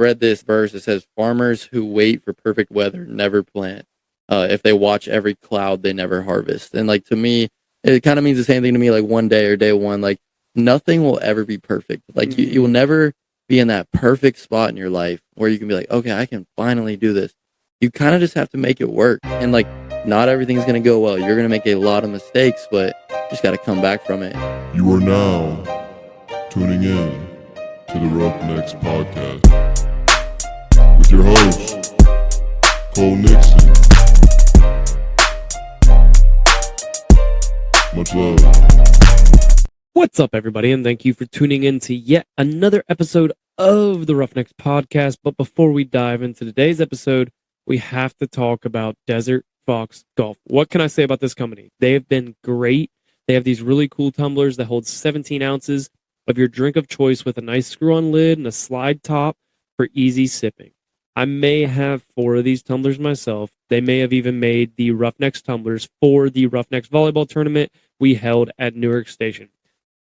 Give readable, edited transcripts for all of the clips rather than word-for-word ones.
read this verse. It says, "Farmers who wait for perfect weather never plant. If they watch every cloud, they never harvest." And like to me, it kind of means the same thing to me. Like one day or day one, like nothing will ever be perfect. Like you will never be in that perfect spot in your life where you can be like, okay, I can finally do this. You kind of just have to make it work. And like, not everything's going to go well. You're going to make a lot of mistakes, but you just got to come back from it. You are now tuning in to the Roughnecks Podcast with your host, Cole Nixon. Much love. What's up, everybody, and thank you for tuning in to yet another episode of the Roughnecks Podcast. But before we dive into today's episode, we have to talk about Desert Fox Golf. What can I say about this company? They have been great. They have these really cool tumblers that hold 17 ounces of your drink of choice with a nice screw-on lid and a slide top for easy sipping. I may have 4 of these tumblers myself. They may have even made the Roughnecks tumblers for the Roughnecks volleyball tournament we held at Newark Station.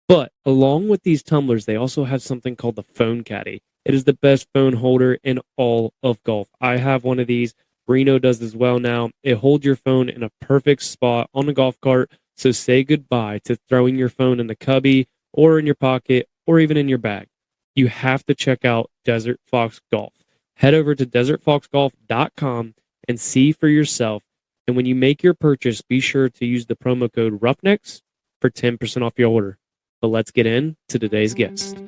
But along with these tumblers, they also have something called the phone caddy. It is the best phone holder in all of golf. I have one of these. Reno does as well now. It holds your phone in a perfect spot on the golf cart. So say goodbye to throwing your phone in the cubby or in your pocket or even in your bag. You have to check out Desert Fox Golf. Head over to desertfoxgolf.com and see for yourself. And when you make your purchase, be sure to use the promo code Roughnecks for 10% off your order. But let's get into today's guest.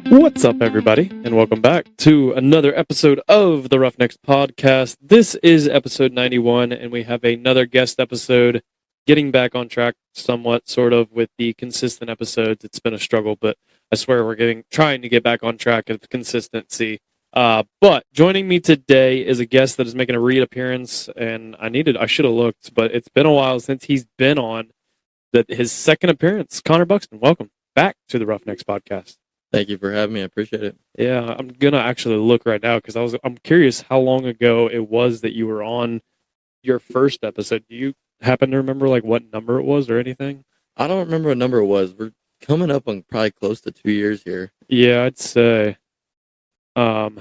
What's up, everybody, and welcome back to another episode of the Roughnecks Podcast. This is episode 91, and we have another guest episode, getting back on track somewhat, sort of, with the consistent episodes. It's been a struggle, but I swear we're trying to get back on track of consistency. But joining me today is a guest that is making a reappearance, and I should have looked, but it's been a while since he's been on his second appearance. Connor Buxton, welcome back to the Roughnecks Podcast. Thank you for having me. I appreciate it. Yeah, I'm gonna actually look right now because I'm curious how long ago it was that you were on your first episode. Do you happen to remember like what number it was or anything? I don't remember what number it was. We're coming up on probably close to 2 years here. Yeah, I'd say. Let's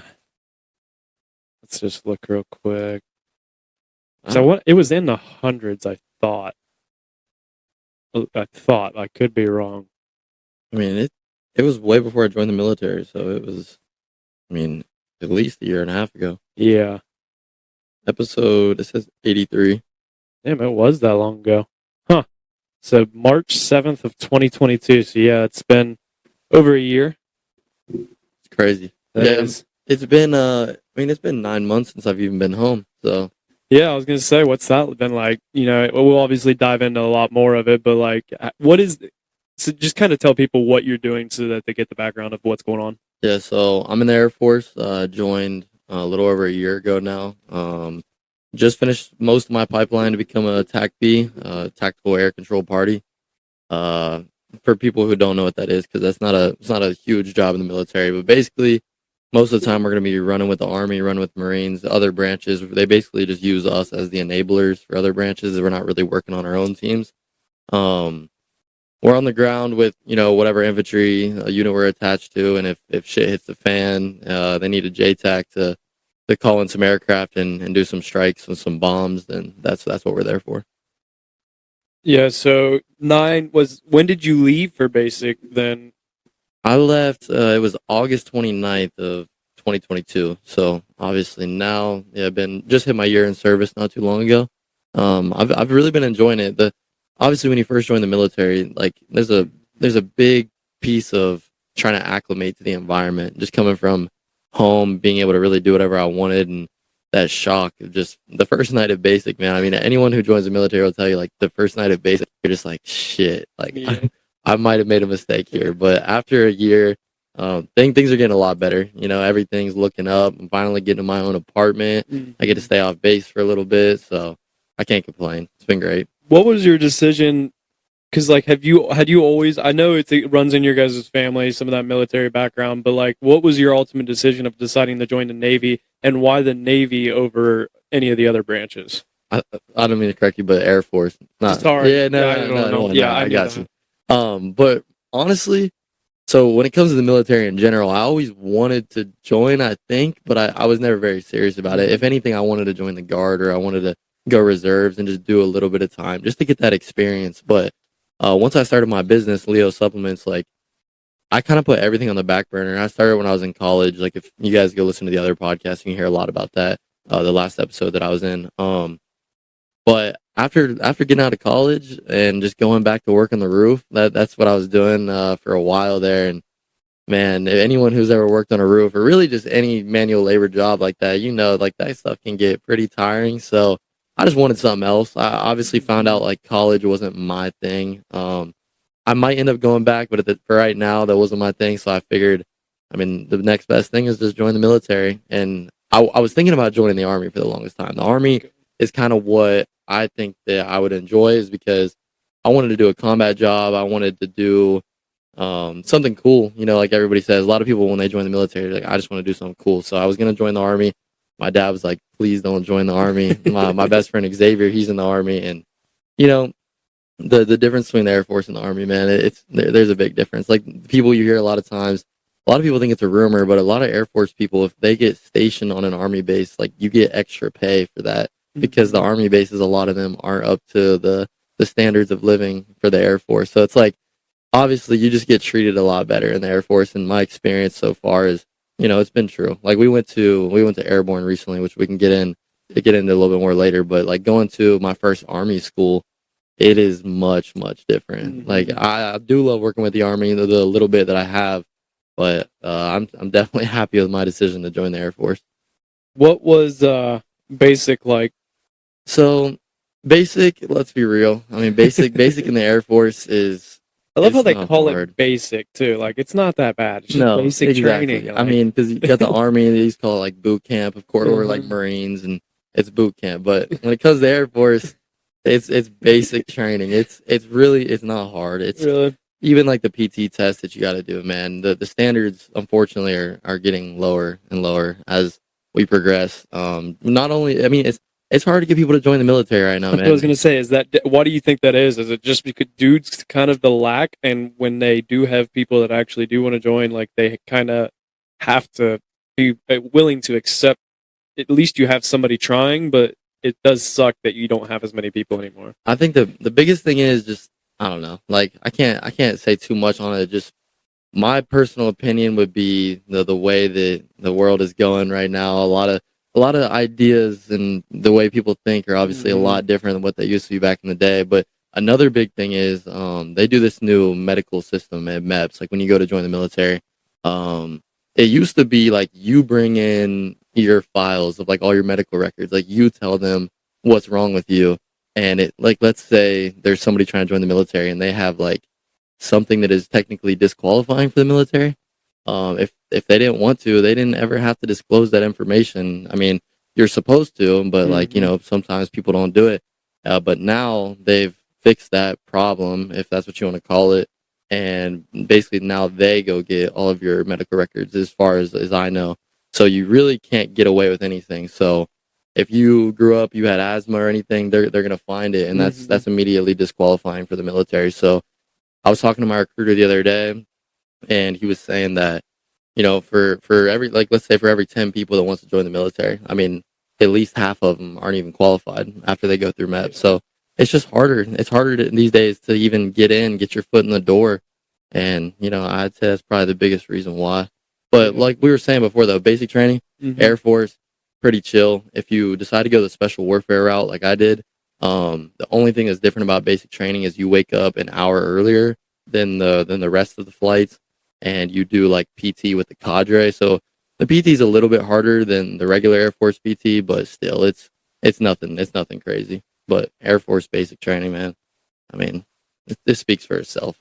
just look real quick. So it was in the hundreds, I thought. I could be wrong. I mean, it was way before I joined the military, so it was, at least a year and a half ago. Yeah. Episode, it says 83. Damn, it was that long ago. Huh. So March 7th of 2022. So yeah, it's been over a year. It's crazy. It's been, it's been 9 months since I've even been home, so. Yeah, I was going to say, what's that been like? You know, we'll obviously dive into a lot more of it, but like, so just kind of tell people what you're doing so that they get the background of what's going on. Yeah, so I'm in the Air Force, joined a little over a year ago now. Just finished most of my pipeline to become a TAC B, Tactical Air Control Party. For people who don't know what that is, because it's not a huge job in the military, but basically, most of the time we're going to be running with the Army, running with Marines, other branches. They basically just use us as the enablers for other branches. We're not really working on our own teams. We're on the ground with, whatever infantry unit we're attached to, and if shit hits the fan, they need a JTAC to call in some aircraft and do some strikes with some bombs, then that's what we're there for. Yeah, so when did you leave for basic then? I left, it was August 29th of 2022. So obviously now, I've just hit my year in service not too long ago. I've really been enjoying it. Obviously when you first join the military, like there's a big piece of trying to acclimate to the environment, just coming from home, being able to really do whatever I wanted, and that shock of just the first night of basic, man. I mean, anyone who joins the military will tell you, like, the first night of basic, you're just like, shit, like, yeah. I might have made a mistake here. But after a year, things are getting a lot better. Everything's looking up. I'm finally getting my own apartment. Mm-hmm. I get to stay off base for a little bit, so I can't complain. It's been great. What was your decision? Because, like, had you always, I know it runs in your guys' family, some of that military background, but, like, what was your ultimate decision of deciding to join the Navy, and why the Navy over any of the other branches? I don't mean to correct you, but Air Force. Sorry. Yeah, no, I got you. But honestly, so when it comes to the military in general, I always wanted to join, I think, but I was never very serious about it. If anything, I wanted to join the guard or I wanted to go reserves and just do a little bit of time just to get that experience. But once I started my business, Leo Supplements, like I kind of put everything on the back burner. I started when I was in college. Like if you guys go listen to the other podcasts, you can hear a lot about that. The last episode that I was in. But after getting out of college and just going back to work on the roof, that's what I was doing for a while there. And man, if anyone who's ever worked on a roof or really just any manual labor job like that, like that stuff can get pretty tiring. So I just wanted something else. I obviously found out like college wasn't my thing. I might end up going back, but for right now, that wasn't my thing. So I figured, I mean, the next best thing is just join the military. And I was thinking about joining the Army for the longest time. The Army is kind of what I think that I would enjoy, is because I wanted to do a combat job. I wanted to do something cool. Like everybody says, a lot of people when they join the military, they're like, I just want to do something cool. So I was going to join the Army. My dad was like, please don't join the Army. My best friend Xavier, he's in the Army. And, the difference between the Air Force and the Army, man, there's a big difference. Like people you hear a lot of times, a lot of people think it's a rumor, but a lot of Air Force people, if they get stationed on an Army base, like you get extra pay for that, because the Army bases, a lot of them aren't up to the standards of living for the Air Force. So it's like, obviously you just get treated a lot better in the Air Force. And my experience so far is, it's been true. Like we went to Airborne recently, which we can get into a little bit more later, but like going to my first Army school, it is much, much different. Like I do love working with the Army, the little bit that I have, but I'm definitely happy with my decision to join the Air Force. What was basic like? So basic, let's be real. I mean, basic in the Air Force is. I love how they not call hard. it basic too. Like it's not that bad. It's just No, basic exactly. training. Like, I mean, because you got the Army, they used to call it like boot camp, of course, or like Marines, and it's boot camp. But when it comes to Air Force, it's basic training. It's not hard. It's really? Even like the PT test that you got to do, man. The standards, unfortunately, are getting lower and lower as we progress. Not only, I mean, it's hard to get people to join the military right now, man. I was gonna say, why do you think that is? Is it just because dudes kind of the lack, and when they do have people that actually do want to join, like they kind of have to be willing to accept? At least you have somebody trying, but it does suck that you don't have as many people anymore. I think the biggest thing is just, I don't know. Like I can't say too much on it. Just my personal opinion would be the way that the world is going right now. A lot of ideas and the way people think are obviously a lot different than what they used to be back in the day. But another big thing is they do this new medical system at MEPS. Like when you go to join the military, it used to be like you bring in your files of like all your medical records. Like you tell them what's wrong with you. And it, like, let's say there's somebody trying to join the military and they have like something that is technically disqualifying for the military. If they didn't want to, they didn't ever have to disclose that information. I mean, you're supposed to, but like, sometimes people don't do it. But now they've fixed that problem, if that's what you want to call it. And basically now they go get all of your medical records as far as I know. So you really can't get away with anything. So if you grew up, you had asthma or anything, they're going to find it. And that's immediately disqualifying for the military. So I was talking to my recruiter the other day, and he was saying that, for every, like, let's say for every 10 people that wants to join the military, I mean, at least half of them aren't even qualified after they go through MEP. So it's just harder. It's harder these days to even get your foot in the door. And, I'd say that's probably the biggest reason why. But like we were saying before, though, basic training, Air Force, pretty chill. If you decide to go the special warfare route like I did, the only thing that's different about basic training is you wake up an hour earlier than the rest of the flights, and you do like PT with the cadre. So the PT is a little bit harder than the regular Air Force PT, but still, it's nothing crazy. But Air Force basic training, man, I mean, this speaks for itself.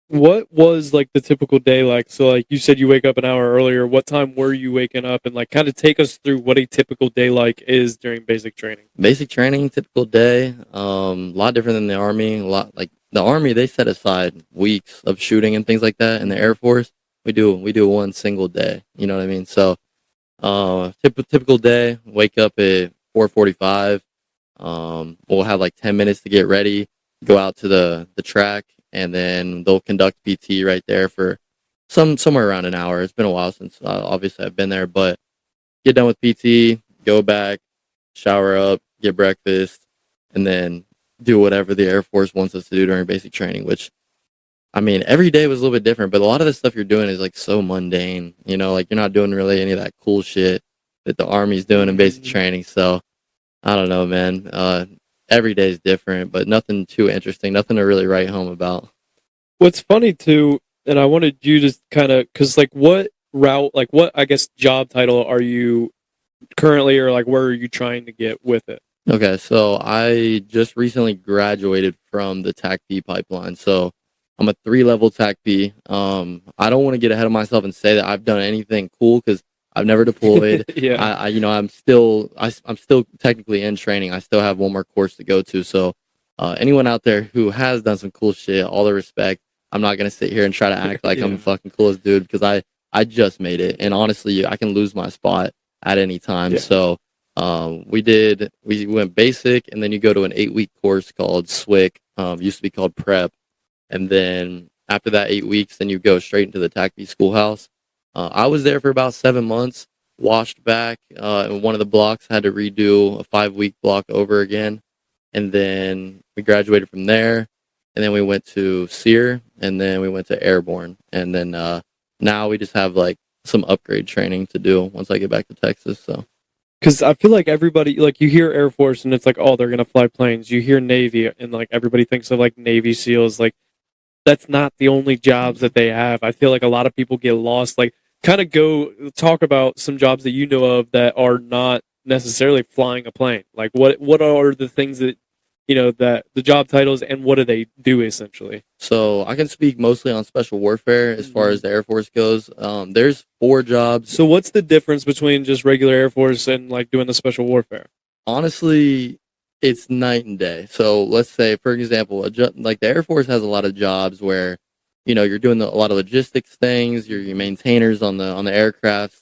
What was like the typical day like? So like you said you wake up an hour earlier. What time were you waking up? And like kind of take us through what a typical day like is during basic training. Basic training, typical day, a lot different than the Army. A lot like the Army, they set aside weeks of shooting and things like that. In the Air Force, we do one single day. You know what I mean? So typical day, wake up at 4:45. We'll have like 10 minutes to get ready, go out to the track, and then they'll conduct PT right there for somewhere around an hour. It's been a while since obviously I've been there, but get done with PT, go back, shower up, get breakfast, and then do whatever the Air Force wants us to do during basic training, which, I mean, every day was a little bit different, but a lot of the stuff you're doing is like so mundane, like you're not doing really any of that cool shit that the Army's doing in basic training. So I don't know, man. Every day is different, but nothing too interesting, nothing to really write home about. What's funny too, and I wanted you to kind of, because like what route, like what, I guess, job title are you currently, or like where are you trying to get with it? Okay, so I just recently graduated from the TAC P pipeline. So I'm a 3-level TAC P. I don't want to get ahead of myself and say that I've done anything cool because I've never deployed. Yeah. I'm still technically in training. I still have one more course to go to. So anyone out there who has done some cool shit, all the respect. I'm not gonna sit here and try to act like I'm the fucking coolest dude because I just made it, and honestly, I can lose my spot at any time. Yeah. So we went basic, and then you go to an 8-week course called SWIC. Used to be called Prep, and then after that 8 weeks, then you go straight into the TAC P schoolhouse. I was there for about 7 months, washed back, and one of the blocks had to redo a 5-week block over again. And then we graduated from there, and then we went to SEER, and then we went to Airborne. And then now we just have like some upgrade training to do once I get back to Texas. So, because I feel like everybody, like you hear Air Force and it's like, oh, they're going to fly planes. You hear Navy and like everybody thinks of like Navy SEALs. Like that's not the only jobs that they have. I feel like a lot of people get lost. Like kind of go talk about some jobs that you know of that are not necessarily flying a plane. Like what are the things that, that the job titles, and what do they do essentially? So I can speak mostly on special warfare as far as the Air Force goes. There's 4 jobs. So what's the difference between just regular Air Force and like doing the special warfare? Honestly, it's night and day. So let's say, for example, like the Air Force has a lot of jobs where, you're doing a lot of logistics things. You're your maintainers on the aircraft,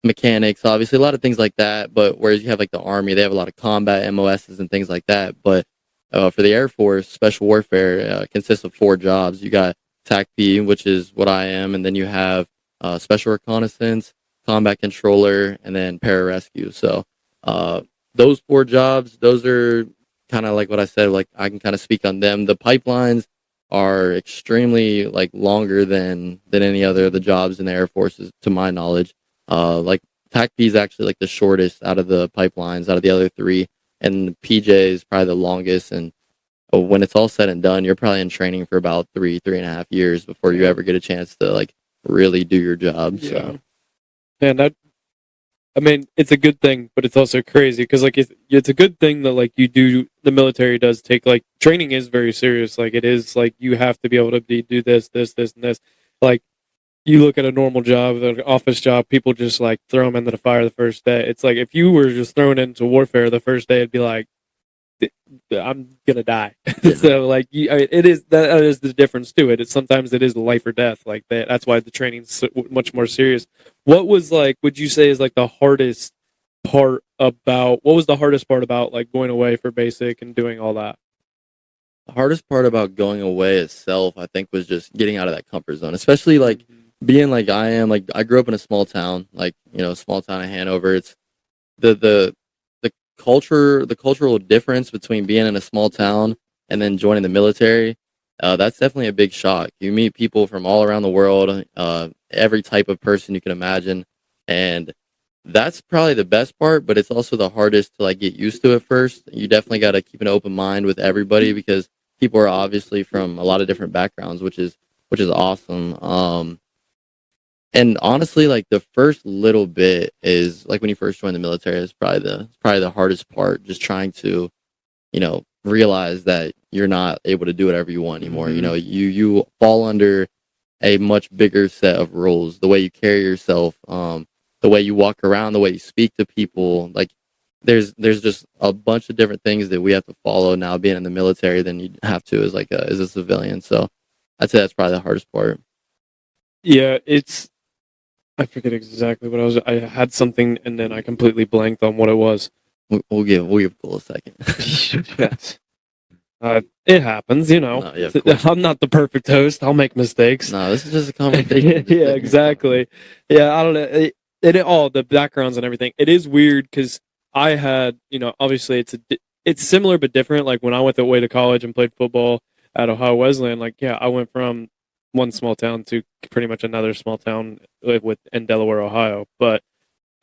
mechanics, obviously a lot of things like that. But whereas you have like the Army, they have a lot of combat MOSs and things like that. But for the Air Force, special warfare consists of 4 jobs. You got TAC P, which is what I am, and then you have special reconnaissance, combat controller, and then pararescue. So those 4 jobs, those are kind of like what I said. Like I can kind of speak on them. The pipelines are extremely like longer than any other of the jobs in the Air Force, to my knowledge. Like TAC P is actually like the shortest out of the pipelines, out of the other 3, and PJ is probably the longest. And when it's all said and done, you're probably in training for about 3.5 years before you ever get a chance to like really do your job. Yeah. So, and I mean, it's a good thing, but it's also crazy because like it's a good thing that like the military does take like training is very serious. Like it is like you have to be able to do this, and this. Like you look at a normal job, an office job, people just like throw them into the fire the first day. It's like if you were just thrown into warfare the first day, it'd be like, I'm gonna die. Yeah. So like that is the difference to it. Sometimes it is life or death. Like that. That's why the training's much more serious. What was like? Would you say is like the hardest part about? What was the hardest part about like going away for basic and doing all that? the hardest part about going away itself, I think, was just getting out of that comfort zone, especially like being like I am. Like I grew up in a small town, like small town of Hanover. It's the cultural difference between being in a small town and then joining the military. That's definitely a big shock. You meet people from all around the world, every type of person you can imagine, and that's probably the best part. But it's also the hardest to like get used to at first. You definitely got to keep an open mind with everybody because people are obviously from a lot of different backgrounds, which is awesome. And honestly, like the first little bit is like when you first join the military is probably the hardest part. Just trying to, realize that you're not able to do whatever you want anymore. You fall under a much bigger set of rules. The way you carry yourself, the way you walk around, the way you speak to people. Like there's just a bunch of different things that we have to follow now being in the military than you have to as a civilian. So I'd say that's probably the hardest part. Yeah, I forget exactly what I had something and then I completely blanked on what it was. We'll give Cole a second. Yes. It happens, you know. No, yeah, of course. I'm not the perfect host. I'll make mistakes. No, this is just a conversation. Yeah, exactly. Yeah, I don't know. All the backgrounds and everything. It is weird because I had, you know, obviously it's similar but different. Like when I went away to college and played football at Ohio Wesleyan, like yeah, I went from one small town to pretty much another small town in Delaware, Ohio. But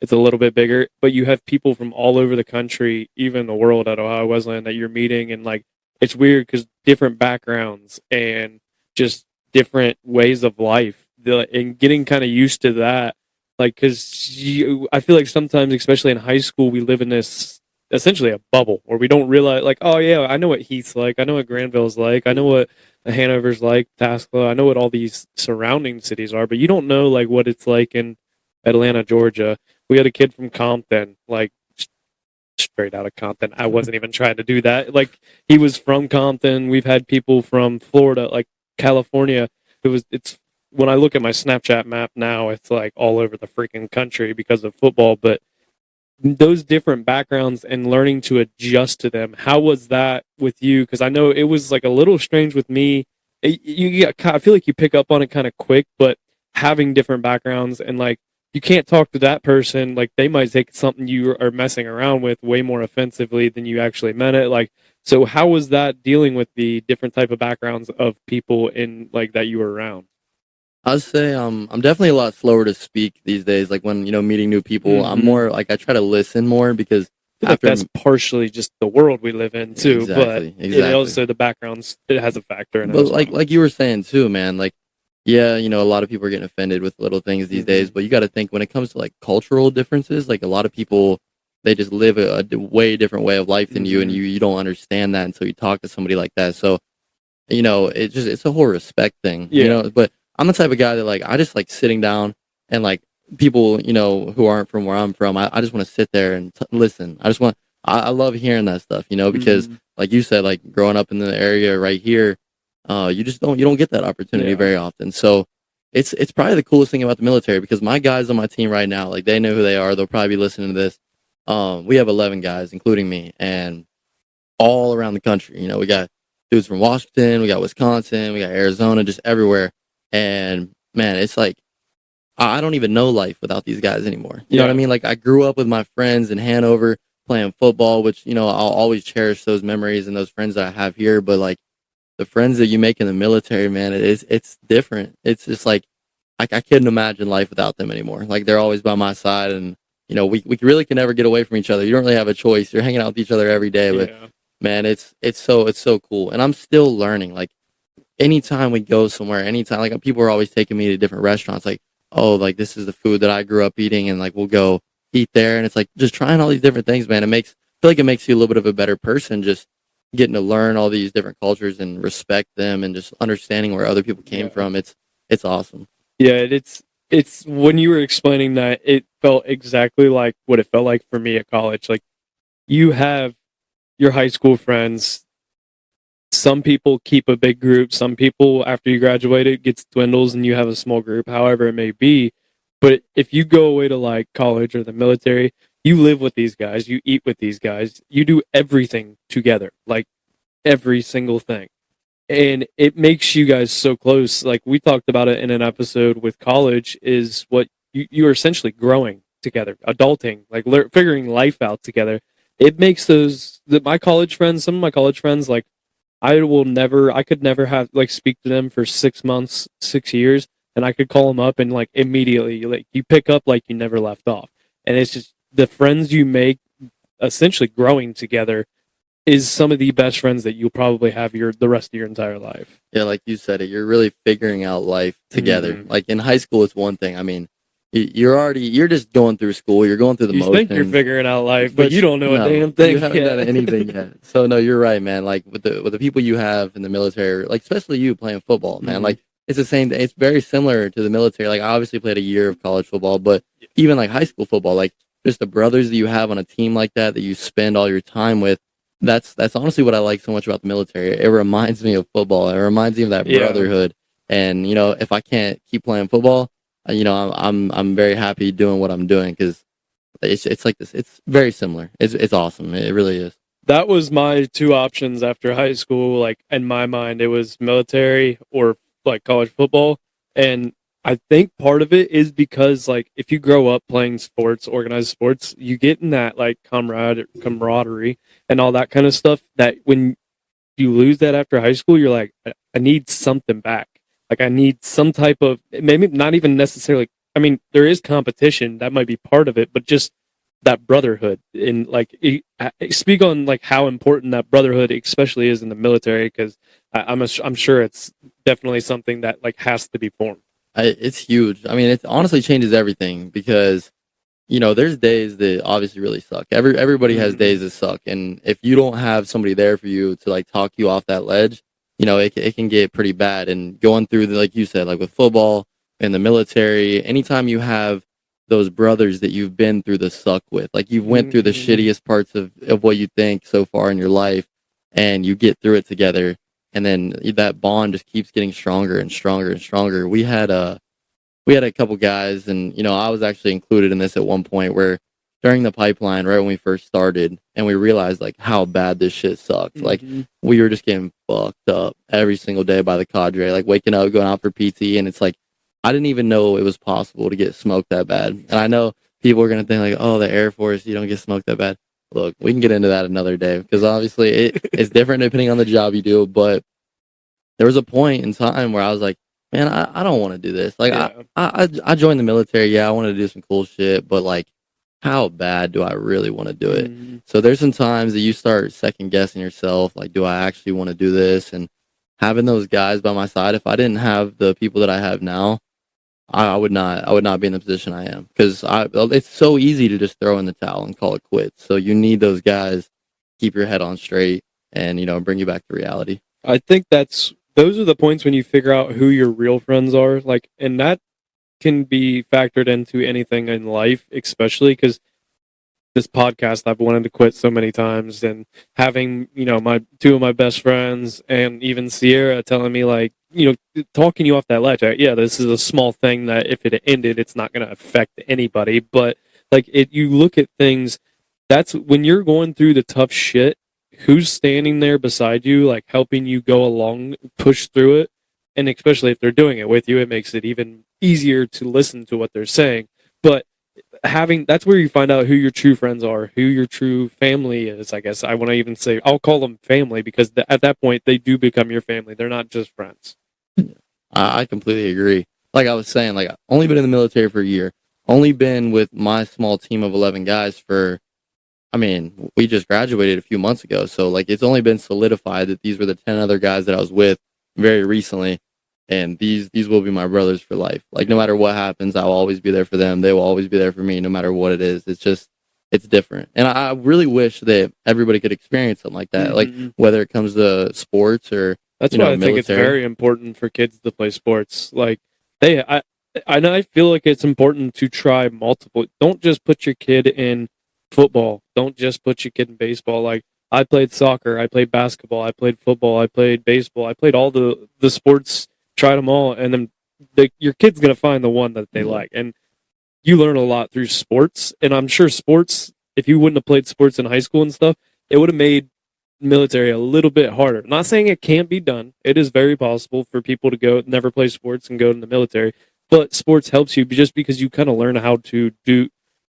it's a little bit bigger. But you have people from all over the country, even the world, at Ohio Wesleyan that you're meeting, and like it's weird because different backgrounds and just different ways of life, and getting kind of used to that. Like, because I feel like sometimes, especially in high school, we live in this essentially a bubble where we don't realize, like, oh yeah, I know what Heath's like, I know what Granville's like, I know what Hanover's like, Tascla, I know what all these surrounding cities are, but you don't know like what it's like in Atlanta, Georgia. We had a kid from Compton, like straight out of Compton. I wasn't even trying to do that. Like he was from Compton. We've had people from Florida, like California. It's when I look at my Snapchat map now, it's like all over the freaking country because of football. But those different backgrounds and learning to adjust to them. How was that with you? Because I know it was like a little strange with me. I feel like you pick up on it kind of quick, but having different backgrounds and like you can't talk to that person, like they might take something you are messing around with way more offensively than you actually meant it. Like, so how was that dealing with the different type of backgrounds of people in like that you were around? I'd say I'm definitely a lot slower to speak these days. Like when meeting new people, I'm more like I try to listen more because I feel like that's partially just the world we live in too. Exactly, but it also the backgrounds, it has a factor in it. But like you were saying too, man, like yeah, a lot of people are getting offended with little things these days, but you got to think when it comes to like cultural differences, like a lot of people, they just live a way different way of life than you, and you don't understand that until you talk to somebody like that. So, it's a whole respect thing, but I'm the type of guy that like, I just like sitting down and like people, who aren't from where I'm from, I just want to sit there and listen. I love hearing that stuff, because like you said, like growing up in the area right here, you don't get that opportunity very often. So it's probably the coolest thing about the military because my guys on my team right now, like they know who they are. They'll probably be listening to this. We have 11 guys, including me, and all around the country. We got dudes from Washington, we got Wisconsin, we got Arizona, just everywhere. And man, it's like, I don't even know life without these guys anymore. You know what I mean? Like I grew up with my friends in Hanover playing football, which, I'll always cherish those memories and those friends that I have here. But like, the friends that you make in the military, man, it's different. It's just like I couldn't imagine life without them anymore. Like they're always by my side, and we really can never get away from each other. You don't really have a choice. You're hanging out with each other every day, but man, it's so cool. And I'm still learning. Like anytime we go somewhere, anytime like people are always taking me to different restaurants. Like oh, like this is the food that I grew up eating, and like we'll go eat there, and it's like just trying all these different things, man. I feel like it makes you a little bit of a better person just getting to learn all these different cultures and respect them and just understanding where other people came from. It's awesome. Yeah, it's when you were explaining that, it felt exactly like what it felt like for me at college. Like you have your high school friends. Some people keep a big group. Some people, after you graduate, it gets dwindles and you have a small group, however it may be. But if you go away to like college or the military, you live with these guys, you eat with these guys, you do everything together, like every single thing. And it makes you guys so close. Like we talked about it in an episode with college, is what you're essentially growing together, adulting, like figuring life out together. It makes my college friends, some of my college friends, like I could never have like speak to them for 6 months, 6 years, and I could call them up and like immediately, like you pick up like you never left off. And it's just the friends you make essentially growing together is some of the best friends that you'll probably have the rest of your entire life. Yeah, like you said, you're really figuring out life together. Like in high school, it's one thing. I mean, you're just going through school. You're going through the motions. You think you're figuring out life, but you don't know a damn thing. You haven't done anything yet. So no, you're right, man. Like with the people you have in the military, like especially you playing football, man. Like it's the same. It's very similar to the military. Like I obviously played a year of college football, but even like high school football, like just the brothers that you have on a team like that you spend all your time with. That's honestly what I like so much about the military. It reminds me of football. It reminds me of that brotherhood. And if I can't keep playing football, I'm very happy doing what I'm doing because it's like this. It's very similar. It's awesome. It really is. That was my two options after high school. Like in my mind, it was military or like college football. And I think part of it is because like if you grow up playing sports, organized sports, you get in that like camaraderie and all that kind of stuff that when you lose that after high school, you're like, I need something back. Like I need some type of maybe not even necessarily. I mean, there is competition that might be part of it, but just that brotherhood and like speak on like how important that brotherhood especially is in the military because I'm sure it's definitely something that like has to be formed. It's huge. I mean, it honestly changes everything because there's days that obviously really suck. Everybody has days that suck, and if you don't have somebody there for you to like talk you off that ledge, it can get pretty bad. And going through like you said, like with football and the military, anytime you have those brothers that you've been through the suck with, like you went through the shittiest parts of what you think so far in your life, and you get through it together, and then that bond just keeps getting stronger and stronger and stronger. We had a couple guys, and I was actually included in this at one point where during the pipeline, right when we first started, and we realized like how bad this shit sucked. Like we were just getting fucked up every single day by the cadre, like waking up, going out for PT, and it's like I didn't even know it was possible to get smoked that bad. And I know people are gonna think like, oh, the Air Force, you don't get smoked that bad. Look, we can get into that another day because obviously it's different depending on the job you do. But there was a point in time where I was like, man, I don't want to do this. Like, Yeah. I joined the military. Yeah, I wanted to do some cool shit, but like, how bad do I really want to do it? So there's some times that you start second guessing yourself. Like, do I actually want to do this? And having those guys by my side, if I didn't have the people that I have now, I would not be in the position I am because it's so easy to just throw in the towel and call it quits. So you need those guys, keep your head on straight, and bring you back to reality. I think those are the points when you figure out who your real friends are. Like, and that can be factored into anything in life, especially because this podcast I've wanted to quit so many times, and having my two of my best friends and even Sierra telling me like talking you off that ledge. Yeah, this is a small thing that if it ended, it's not going to affect anybody. But like you look at things. That's when you're going through the tough shit. Who's standing there beside you, like helping you go along, push through it, and especially if they're doing it with you, it makes it even easier to listen to what they're saying. But that's where you find out who your true friends are, who your true family is. I guess I want to even say I'll call them family because at that point they do become your family. They're not just friends. I completely agree. Like I was saying, like I've only been in the military for a year, only been with my small team of 11 guys for. I mean, we just graduated a few months ago, so like it's only been solidified that these were the 10 other guys that I was with very recently, and these will be my brothers for life. Like no matter what happens, I'll always be there for them. They will always be there for me, no matter what it is. It's different, and I really wish that everybody could experience something like that. Like whether it comes to sports or that's why I think it's very important for kids to play sports. Like I feel like it's important to try multiple. Don't just put your kid in football. Don't just put your kid in baseball. Like I played soccer, I played basketball, I played football, I played baseball, I played all the sports, tried them all, and then your kid's gonna find the one that they like. And you learn a lot through sports. And I'm sure sports, if you wouldn't have played sports in high school and stuff, it would have made military a little bit harder. I'm not saying it can't be done. It is very possible for people to never play sports and go in the military. But sports helps you just because you kind of learn how to do.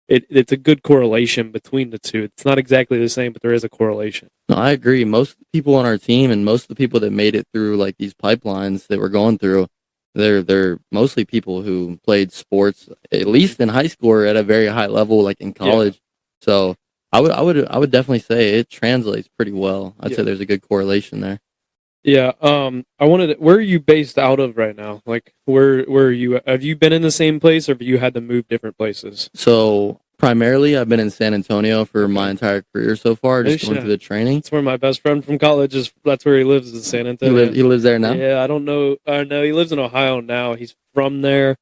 It's a good correlation between the two. It's not exactly the same, but there is a correlation. No, I agree. Most of the people on our team and most of the people that made it through like these pipelines that we're going through, they're mostly people who played sports at least in high school or at a very high level, like in college. Yeah. So I would definitely say it translates pretty well. I'd say there's a good correlation there. Yeah. Where are you based out of right now? Like, where are you? Have you been in the same place, or have you had to move different places? So primarily, I've been in San Antonio for my entire career so far, just going through the training. That's where my best friend from college is. That's where he lives, in San Antonio. He lives there now? Yeah, I don't know. No, he lives in Ohio now. He's from there.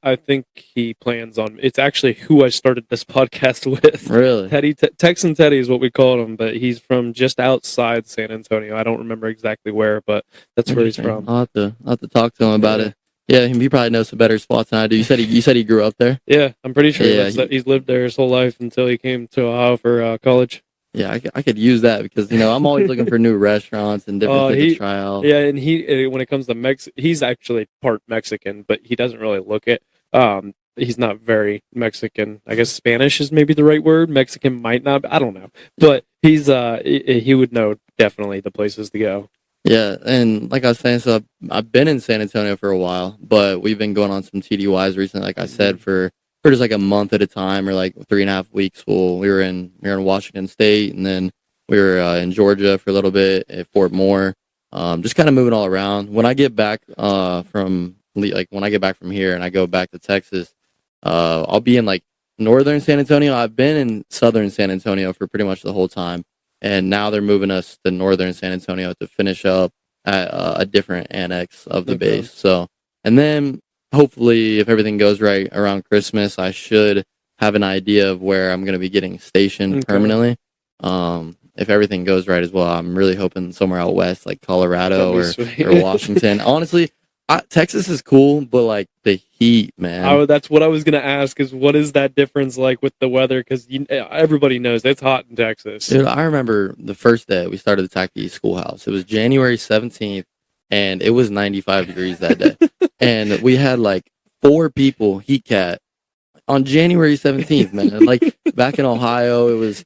I think he plans on. It's actually who I started this podcast with. Really? Teddy, Texan Teddy is what we called him, but he's from just outside San Antonio. I don't remember exactly where, but that's where he's from. I'll have to talk to him about it. Yeah, he probably knows some better spots than I do. You said he grew up there? Yeah, I'm pretty sure he's lived there his whole life until he came to Ohio for college. Yeah, I could use that because I'm always looking for new restaurants and different things to try out. Yeah, and he when it comes to he's actually part Mexican, but he doesn't really look it. He's not very Mexican. I guess Spanish is maybe the right word. Mexican might not. I don't know, but he would know definitely the places to go. Yeah, and like I was saying, so I've been in San Antonio for a while, but we've been going on some TDYs recently. Like I said, for just like a month at a time, or like 3.5 weeks. We were in Washington State, and then we were in Georgia for a little bit at Fort Moore. Just kind of moving all around. When I get back when I get back from here and I go back to Texas, I'll be in like northern San Antonio. I've been in southern San Antonio for pretty much the whole time. And now they're moving us to northern San Antonio to finish up at a different annex of the base. So, and then hopefully, if everything goes right around Christmas, I should have an idea of where I'm going to be getting stationed permanently. If everything goes right as well, I'm really hoping somewhere out west, like Colorado or Washington. Honestly, Texas is cool, but like the heat, man. That's what I was gonna ask. Is what is that difference like with the weather? Because everybody knows it's hot in Texas. Dude, I remember the first day we started the Tacky Schoolhouse. It was January 17th, and it was 95 degrees that day. And we had like 4 people heat cat on January 17th, man. Like back in Ohio, it was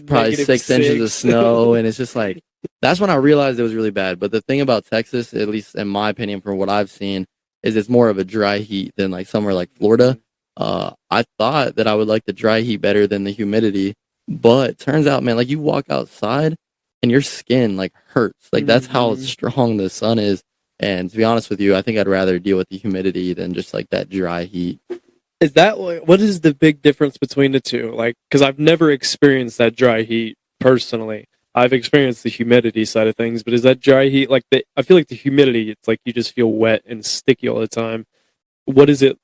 probably -6 inches of snow, and it's just like. That's when I realized it was really bad. But the thing about Texas, at least in my opinion, from what I've seen, is it's more of a dry heat than like somewhere like Florida. I thought that I would like the dry heat better than the humidity, but turns out, man, like you walk outside and your skin like hurts. Like that's how strong the sun is. And to be honest with you, I think I'd rather deal with the humidity than just like that dry heat. Is that what is the big difference between the two? Like, because I've never experienced that dry heat personally. I've experienced the humidity side of things, but is that dry heat like I feel like the humidity, it's like you just feel wet and sticky all the time. What is it?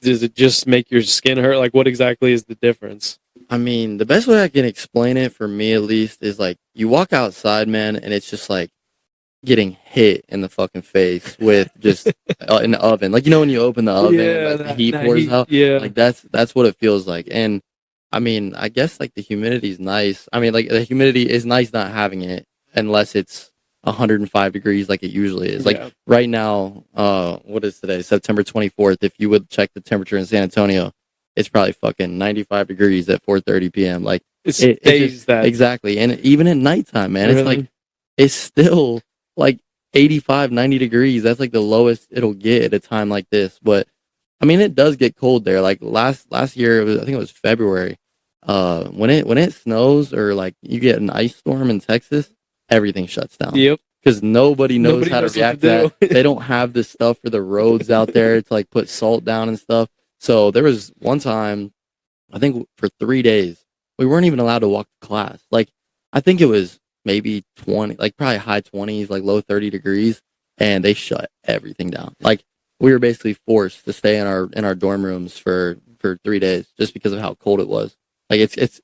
Does it just make your skin hurt? Like, what exactly is the difference? I mean, the best way I can explain it, for me at least, is like you walk outside, man, and it's just like getting hit in the fucking face with just an oven. Like, when you open the oven and like, the heat pours out? Yeah. Like, that's what it feels like. And I mean, I guess like the humidity is nice. I mean, like the humidity is nice not having it unless it's 105 degrees like it usually is. Like right now, what is today? September 24th. If you would check the temperature in San Antonio, it's probably fucking 95 degrees at 4:30 p.m. Like it stays that exactly. And even at nighttime, man, it's like it's still like 85, 90 degrees. That's like the lowest it'll get at a time like this. But I mean, it does get cold there. Like last year, I think it was February. When it snows or like you get an ice storm in Texas, everything shuts down. Yep. Because nobody knows how to react to that. They don't have the stuff for the roads out there to like put salt down and stuff. So there was one time, I think for 3 days, we weren't even allowed to walk to class. Like I think it was maybe 20, like probably high 20s, like low 30 degrees, and they shut everything down. Like we were basically forced to stay in our dorm rooms for 3 days just because of how cold it was. Like it's,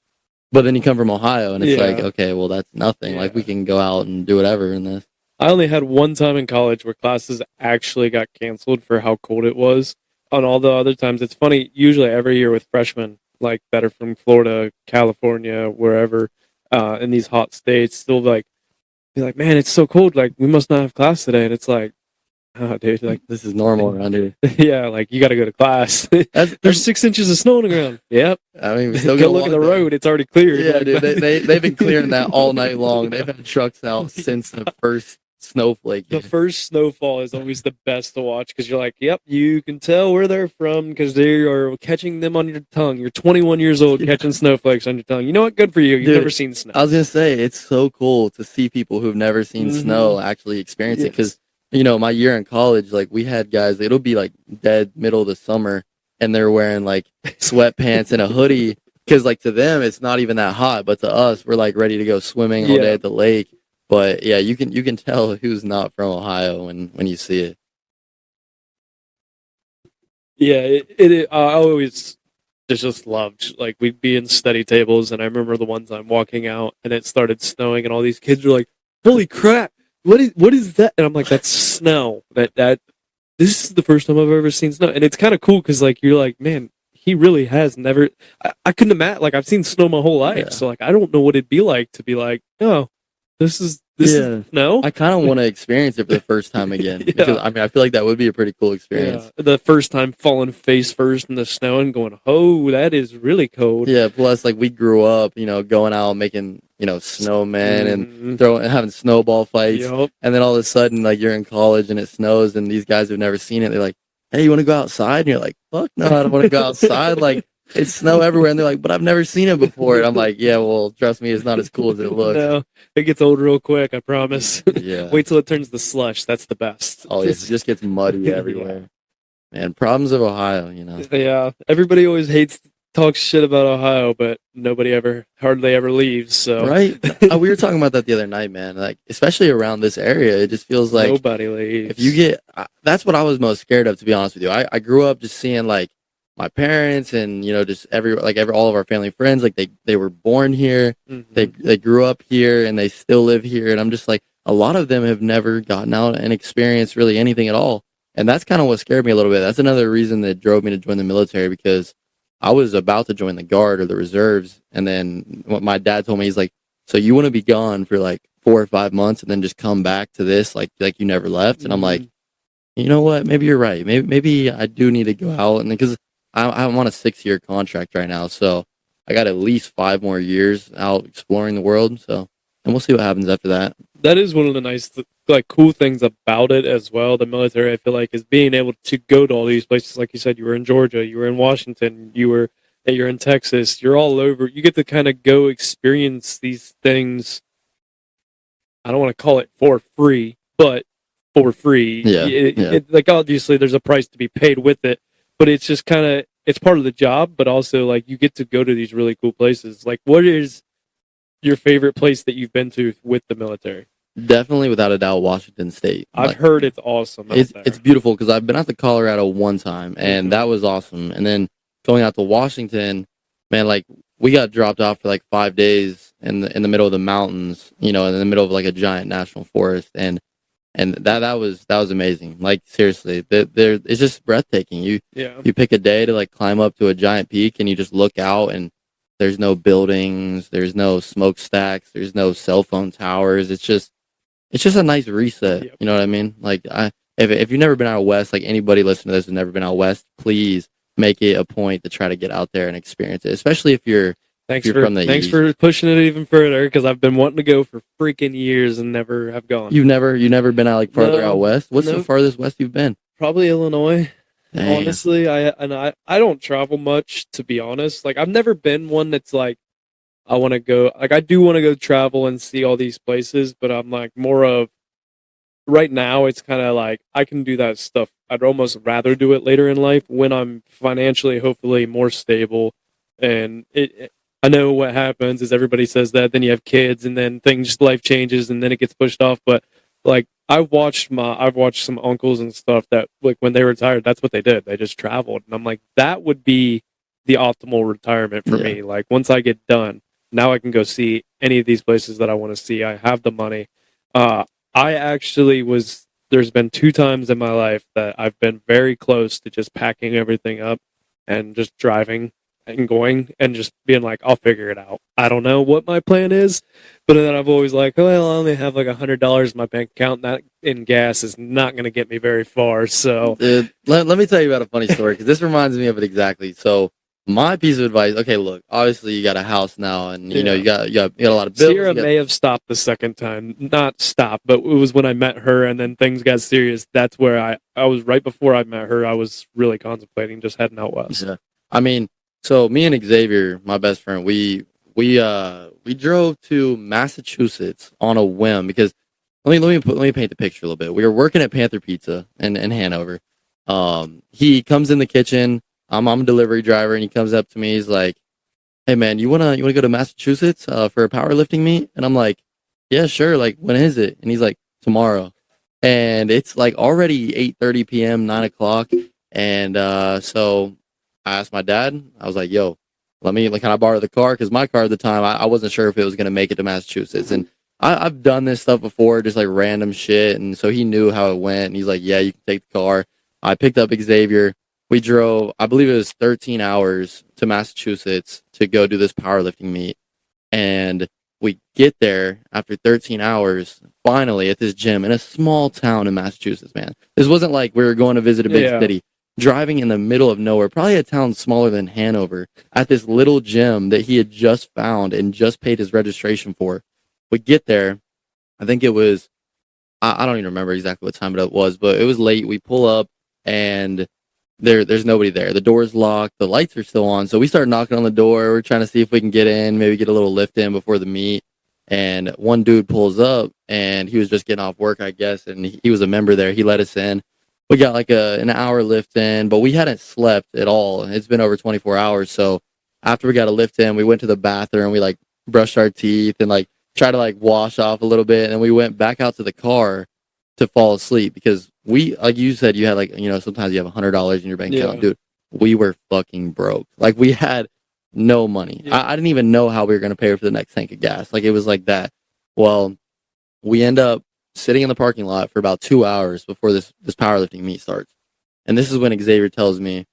but then you come from Ohio and it's like, okay, well that's nothing. Like we can go out and do whatever in this. I only had one time in college where classes actually got canceled for how cold it was. On all the other times, it's funny, usually every year with freshmen, like that are from Florida, California, wherever, in these hot states, still be like, man, it's so cold. Like we must not have class today. And it's like, oh, dude, like this is normal around here. Yeah, like you got to go to class. There's 6 inches of snow on the ground. Yep. I mean, we still go look at the road. It's already cleared. Yeah, dude, they've been clearing that all night long. They've had trucks out since the first snowflake. The first snowfall is always the best to watch because you're like, yep, you can tell where they're from because they are catching them on your tongue. You're 21 years old catching snowflakes on your tongue. You know what? Good for you. You've never seen snow. I was gonna say it's so cool to see people who've never seen snow actually experience it because. My year in college, like we had guys, it'll be like dead middle of the summer and they're wearing like sweatpants and a hoodie because like to them, it's not even that hot. But to us, we're like ready to go swimming all day at the lake. But yeah, you can tell who's not from Ohio when you see it. Yeah, I always just loved, like we'd be in study tables and I remember the one time walking out and it started snowing and all these kids were like, holy crap. What is that? And I'm like, that's snow. This is the first time I've ever seen snow. And it's kind of cool because like you're like, man, he really has never. I couldn't imagine. Like I've seen snow my whole life, Yeah. so like I don't know what it'd be like to be like, oh, this is Yeah. no. I kind of want to experience it for the first time again Yeah. because I mean I feel like that would be a pretty cool experience. Yeah, the first time falling face first in the snow and going, oh, that is really cold. Yeah. Plus, like we grew up, going out making snowmen and having snowball fights, Yep. and then all of a sudden like you're in college and it snows and these guys who've never seen it, they're like, "Hey, you want to go outside?" And you're like, "Fuck no, I don't want to go outside." Like it's snow everywhere, and they're like, "But I've never seen it before." And I'm like, "Yeah, well, trust me, it's not as cool as it looks." No, it gets old real quick. I promise. Yeah. Wait till it turns to slush. That's the best. Oh, it just gets muddy everywhere. Man, problems of Ohio, Yeah, everybody always talks shit about Ohio, but nobody hardly ever leaves. So Right? We were talking about that the other night, man. Like, especially around this area, it just feels like nobody leaves. if you get, that's what I was most scared of, to be honest with you. I grew up just seeing like my parents and just all of our family friends, like they were born here, they grew up here, and they still live here, and I'm just like, a lot of them have never gotten out and experienced really anything at all, and that's kind of what scared me a little bit. That's another reason that drove me to join the military, because I was about to join the Guard or the reserves, and then what my dad told me, he's like, so you want to be gone for like 4 or 5 months and then just come back to this like you never left? And I'm like, you know what? Maybe you're right. Maybe I do need to go out, and because I'm on a 6-year contract right now, so I got at least 5 more years out exploring the world. So, and we'll see what happens after that. That is one of the nice, cool things about it as well. The military, I feel like, is being able to go to all these places. Like you said, you were in Georgia, you were in Washington, you're in Texas. You're all over. You get to kind of go experience these things. I don't want to call it for free, but for free. Yeah. Like obviously, there's a price to be paid with it, but it's just kind of it's part of the job. But also, like you get to go to these really cool places. Like, what is your favorite place that you've been to with the military? Definitely, without a doubt, Washington State. I've heard it's awesome. It's beautiful, because I've been out to Colorado one time, and that was awesome. And then going out to Washington, man, like we got dropped off for like 5 days in the middle of the mountains, in the middle of like a giant national forest, and that was amazing. Like seriously, it's just breathtaking. You pick a day to like climb up to a giant peak, and you just look out, and there's no buildings, there's no smokestacks, there's no cell phone towers. It's just a nice reset. Yep. You know what I mean? Like if you've never been out west, like anybody listening to this who's never been out west, please make it a point to try to get out there and experience it, especially if you're from the Thanks east. for pushing it even further, because I've been wanting to go for freaking years and never have gone. You've never been out like farther out west? What's the Nope. farthest west you've been? Probably Illinois. Dang. Honestly, I don't travel much, to be honest. Like I've never been one that's like I want to go. Like I do want to go travel and see all these places, but I'm like more of right now. It's kind of like I can do that stuff. I'd almost rather do it later in life when I'm financially, hopefully, more stable. And I know what happens is everybody says that. Then you have kids, and then life changes, and then it gets pushed off. But like I've watched some uncles and stuff that like when they retired, that's what they did. They just traveled, and I'm like, that would be the optimal retirement for me. Like once I get done, now I can go see any of these places that I want to see. I have the money. There's been 2 times in my life that I've been very close to just packing everything up and just driving and going and just being like, I'll figure it out. I don't know what my plan is, but then I've always like, well, I only have like $100 in my bank account. That in gas is not going to get me very far. So let me tell you about a funny story, because this reminds me of it exactly. So my piece of advice, okay, look, obviously you got a house now, and you got a lot of bills. Sierra may have stopped the second time, not stopped, but it was when I met her, and then things got serious. That's where I was right before I met her. I was really contemplating just heading out west. Yeah. I mean, so me and Xavier, my best friend, we drove to Massachusetts on a whim, because let me paint the picture a little bit. We were working at Panther Pizza in Hanover. He comes in the kitchen. I'm a delivery driver, and he comes up to me. He's like, "Hey man, you wanna go to Massachusetts for a powerlifting meet?" And I'm like, "Yeah, sure. Like, when is it?" And he's like, "Tomorrow." And it's like already 8:30 p.m., 9 o'clock. And so I asked my dad. I was like, "Yo, can I borrow the car?" Because my car at the time, I wasn't sure if it was gonna make it to Massachusetts. And I've done this stuff before, just like random shit. And so he knew how it went. And he's like, "Yeah, you can take the car." I picked up Xavier. we drove, I believe it was 13 hours to Massachusetts to go do this powerlifting meet. And we get there after 13 hours, finally at this gym in a small town in Massachusetts, man. This wasn't like we were going to visit a big city. Driving in the middle of nowhere, probably a town smaller than Hanover, at this little gym that he had just found and just paid his registration for. We get there. I think it was, I don't even remember exactly what time it was, but it was late. We pull up and there's nobody there. The door's locked. The lights are still on. So we start knocking on the door. We're trying to see if we can get in, maybe get a little lift in before the meet. And one dude pulls up and he was just getting off work, I guess. And he was a member there. He let us in. We got like an hour lift in, but we hadn't slept at all. It's been over 24 hours. So after we got a lift in, we went to the bathroom. We like brushed our teeth and like tried to like wash off a little bit. And then we went back out to the car to fall asleep because we, like you said, you had like, sometimes you have $100 in your bank account, dude. We were fucking broke. Like we had no money. I didn't even know how we were going to pay for the next tank of gas. Like it was like that. Well, we end up sitting in the parking lot for about 2 hours before this powerlifting meet starts. And this is when Xavier tells me,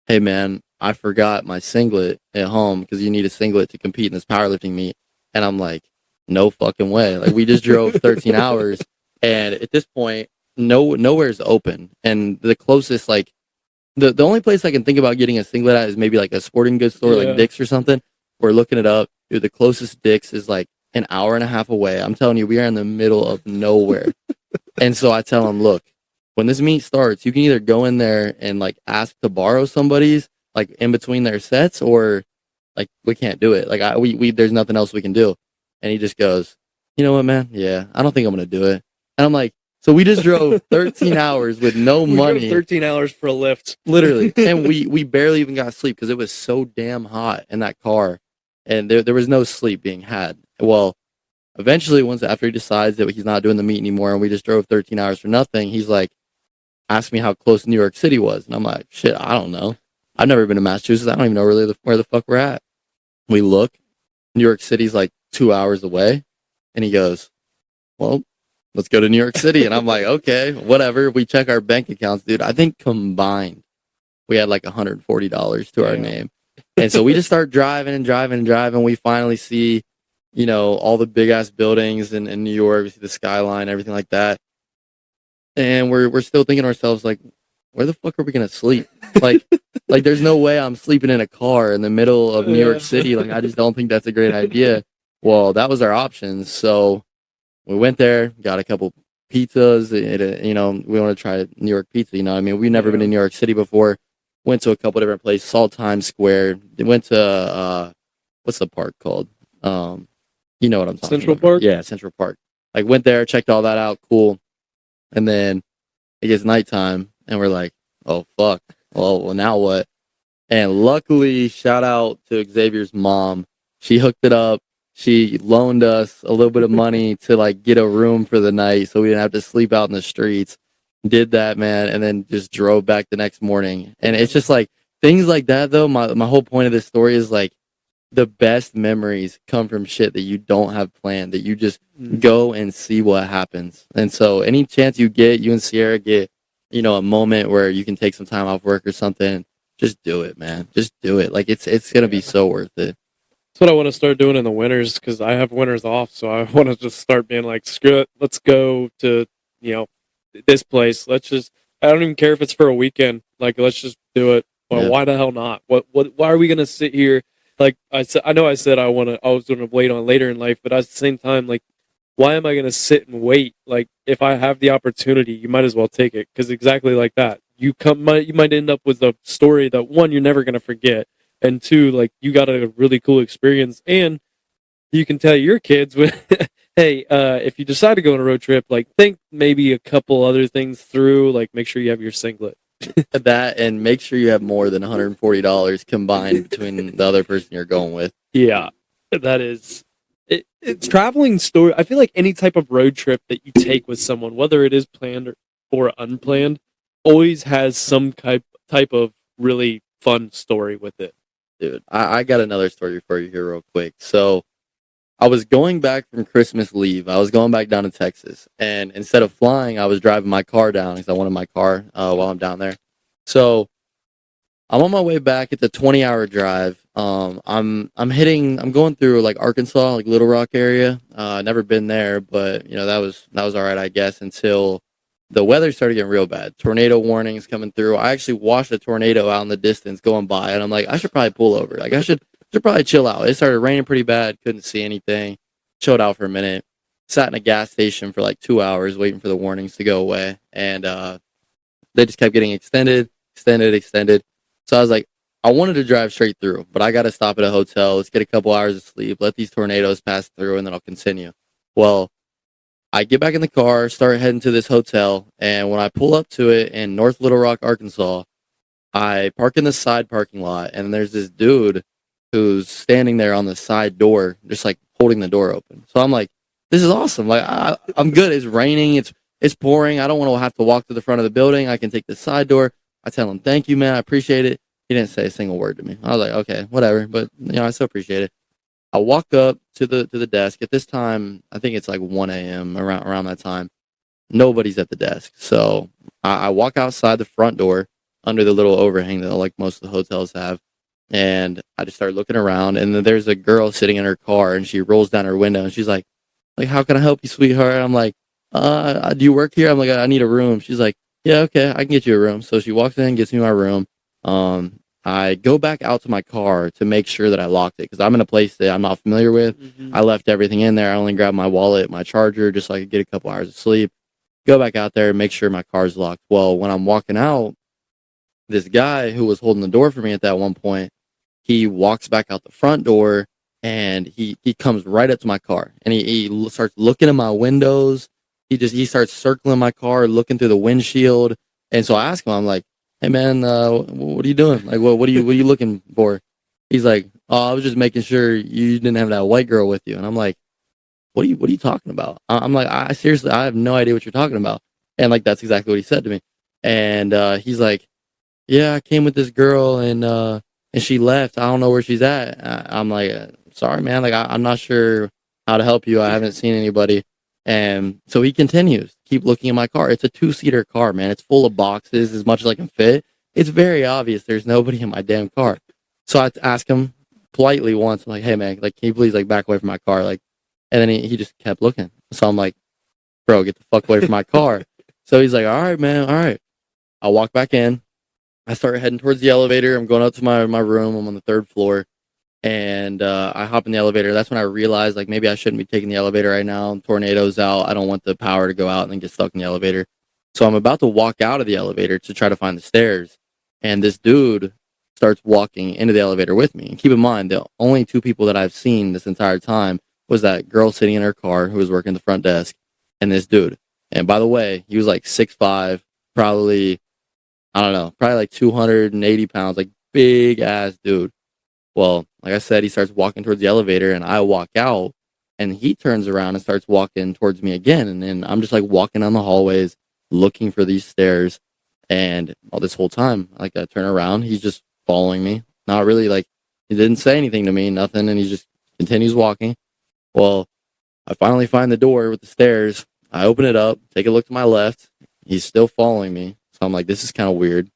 hey man, I forgot my singlet at home because you need a singlet to compete in this powerlifting meet. And I'm like, no fucking way. Like we just drove 13 hours. And at this point, nowhere's open. And the closest, like, the only place I can think about getting a singlet at is maybe like a sporting goods store, like Dick's or something. We're looking it up. Dude, the closest Dick's is like an hour and a half away. I'm telling you, we are in the middle of nowhere. And so I tell him, look, when this meet starts, you can either go in there and like ask to borrow somebody's like in between their sets, or like we can't do it. Like we there's nothing else we can do. And he just goes, you know what, man? Yeah, I don't think I'm gonna do it. And I'm like, so we just drove 13 hours with no money. 13 hours for a lift. Literally. And we barely even got sleep because it was so damn hot in that car. And there was no sleep being had. Well, eventually, once after he decides that he's not doing the meet anymore and we just drove 13 hours for nothing, he's like, asked me how close New York City was. And I'm like, shit, I don't know. I've never been to Massachusetts. I don't even know really where the fuck we're at. We look. New York City's like 2 hours away. And he goes, well, let's go to New York City. And I'm like, okay, whatever. We check our bank accounts, dude. I think combined, we had like $140 to our name. And so we just start driving and driving and driving. We finally see, all the big ass buildings in New York. We see the skyline, everything like that. And we're still thinking to ourselves, like, where the fuck are we going to sleep? Like there's no way I'm sleeping in a car in the middle of New York City. Like, I just don't think that's a great idea. Well, that was our options. So we went there, got a couple pizzas. We want to try New York pizza. We've never been to New York City before. Went to a couple different places, saw Times Square. Went to, what's the park called? You know what I'm talking about. Central Park? Yeah, Central Park. Like, went there, checked all that out. Cool. And then it gets nighttime, and we're like, oh, fuck. Well, now what? And luckily, shout out to Xavier's mom. She hooked it up. She loaned us a little bit of money to like get a room for the night so we didn't have to sleep out in the streets. Did that, man, and then just drove back the next morning. And it's just like things like that, though. My whole point of this story is like the best memories come from shit that you don't have planned, that you just go and see what happens. And so any chance you get, you and Sierra get, a moment where you can take some time off work or something, just do it, man. Just do it. Like it's going to be so worth it. That's what I want to start doing in the winters because I have winters off. So I want to just start being like, screw it. Let's go to, this place. I don't even care if it's for a weekend. Like, let's just do it. Well, why the hell not? Why are we going to sit here? Like I said, I know I said I was going to wait on later in life, but at the same time, like, why am I going to sit and wait? Like, if I have the opportunity, you might as well take it. Because exactly like that, you might end up with a story that one, you're never going to forget. And two, like, you got a really cool experience. And you can tell your kids, hey, if you decide to go on a road trip, like, think maybe a couple other things through. Like, make sure you have your singlet. That, and make sure you have more than $140 combined between the other person you're going with. Yeah, that is... It's traveling story. I feel like any type of road trip that you take with someone, whether it is planned or unplanned, always has some type of really fun story with it. Dude, I got another story for you here real quick. So I was going back from Christmas leave. I was going back down to Texas. And instead of flying, I was driving my car down because I wanted my car while I'm down there. So I'm on my way back. It's a 20-hour drive. I'm going through like Arkansas, like Little Rock area. Never been there, but that was all right, I guess, until the weather started getting real bad. Tornado warnings coming through. I actually watched a tornado out in the distance going by, and I'm like, I should probably pull over. Like, I should probably chill out. It started raining pretty bad. Couldn't see anything. Chilled out for a minute. Sat in a gas station for like 2 hours waiting for the warnings to go away, and they just kept getting extended. So I was like, I wanted to drive straight through, but I got to stop at a hotel. Let's get a couple hours of sleep. Let these tornadoes pass through, and then I'll continue. Well, I get back in the car, start heading to this hotel, and when I pull up to it in North Little Rock, Arkansas, I park in the side parking lot, and there's this dude who's standing there on the side door, just like holding the door open. So I'm like, this is awesome. Like, I'm good. It's raining. It's pouring. I don't want to have to walk to the front of the building. I can take the side door. I tell him, thank you, man. I appreciate it. He didn't say a single word to me. I was like, okay, whatever. But, I still appreciate it. I walk up to the desk. At this time, I think it's like 1 a.m. around that time. Nobody's at the desk. So I walk outside the front door under the little overhang that like most of the hotels have. And I just start looking around. And then there's a girl sitting in her car, and she rolls down her window, and she's like, how can I help you, sweetheart? I'm like, do you work here? I'm like, I need a room. She's like, yeah, okay, I can get you a room. So she walks in, gets me my room. I go back out to my car to make sure that I locked it, because I'm in a place that I'm not familiar with. I left everything in there. I only grabbed my wallet, my charger, just so I could get a couple hours of sleep. Go back out there and make sure my car's locked. Well, when I'm walking out, this guy who was holding the door for me at that one point, he walks back out the front door, and he comes right up to my car, and he starts looking at my windows. He starts circling my car, looking through the windshield. And so I ask him, I'm like, hey man, what are you doing? Like, what are you looking for? He's like, oh, I was just making sure you didn't have that white girl with you. And I'm like, what are you talking about? I'm like, I seriously, I have no idea what you're talking about. And like, that's exactly what he said to me. And he's like, yeah, I came with this girl, and she left. I don't know where she's at. I'm like, sorry, man. Like, I'm not sure how to help you. I haven't seen anybody. And so he continues, keep looking at my car. It's a 2-seater car, man. It's full of boxes as much as I can fit. It's very obvious there's nobody in my damn car. So I ask him politely once, I'm like, hey man, like, can you please like back away from my car? Like, and then he just kept looking. So I'm like, bro, get the fuck away from my car. So he's like, all right, man. All right. I walk back in. I start heading towards the elevator. I'm going up to my room. I'm on the 3rd floor. And I hop in the elevator. That's when I realized, like, maybe I shouldn't be taking the elevator right now. Tornado's out. I don't want the power to go out and then get stuck in the elevator. So I'm about to walk out of the elevator to try to find the stairs. And this dude starts walking into the elevator with me. And keep in mind, the only 2 people that I've seen this entire time was that girl sitting in her car who was working the front desk, and this dude. And by the way, he was like 6'5", probably, I don't know, probably like 280 pounds, like big ass dude. Well, like I said, he starts walking towards the elevator, and I walk out, and he turns around and starts walking towards me again. And then I'm just like walking down the hallways looking for these stairs. And all this whole time, like, I turn around, he's just following me. Not really, like, he didn't say anything to me, nothing. And he just continues walking. Well, I finally find the door with the stairs. I open it up, take a look to my left. He's still following me. So I'm like, this is kind of weird.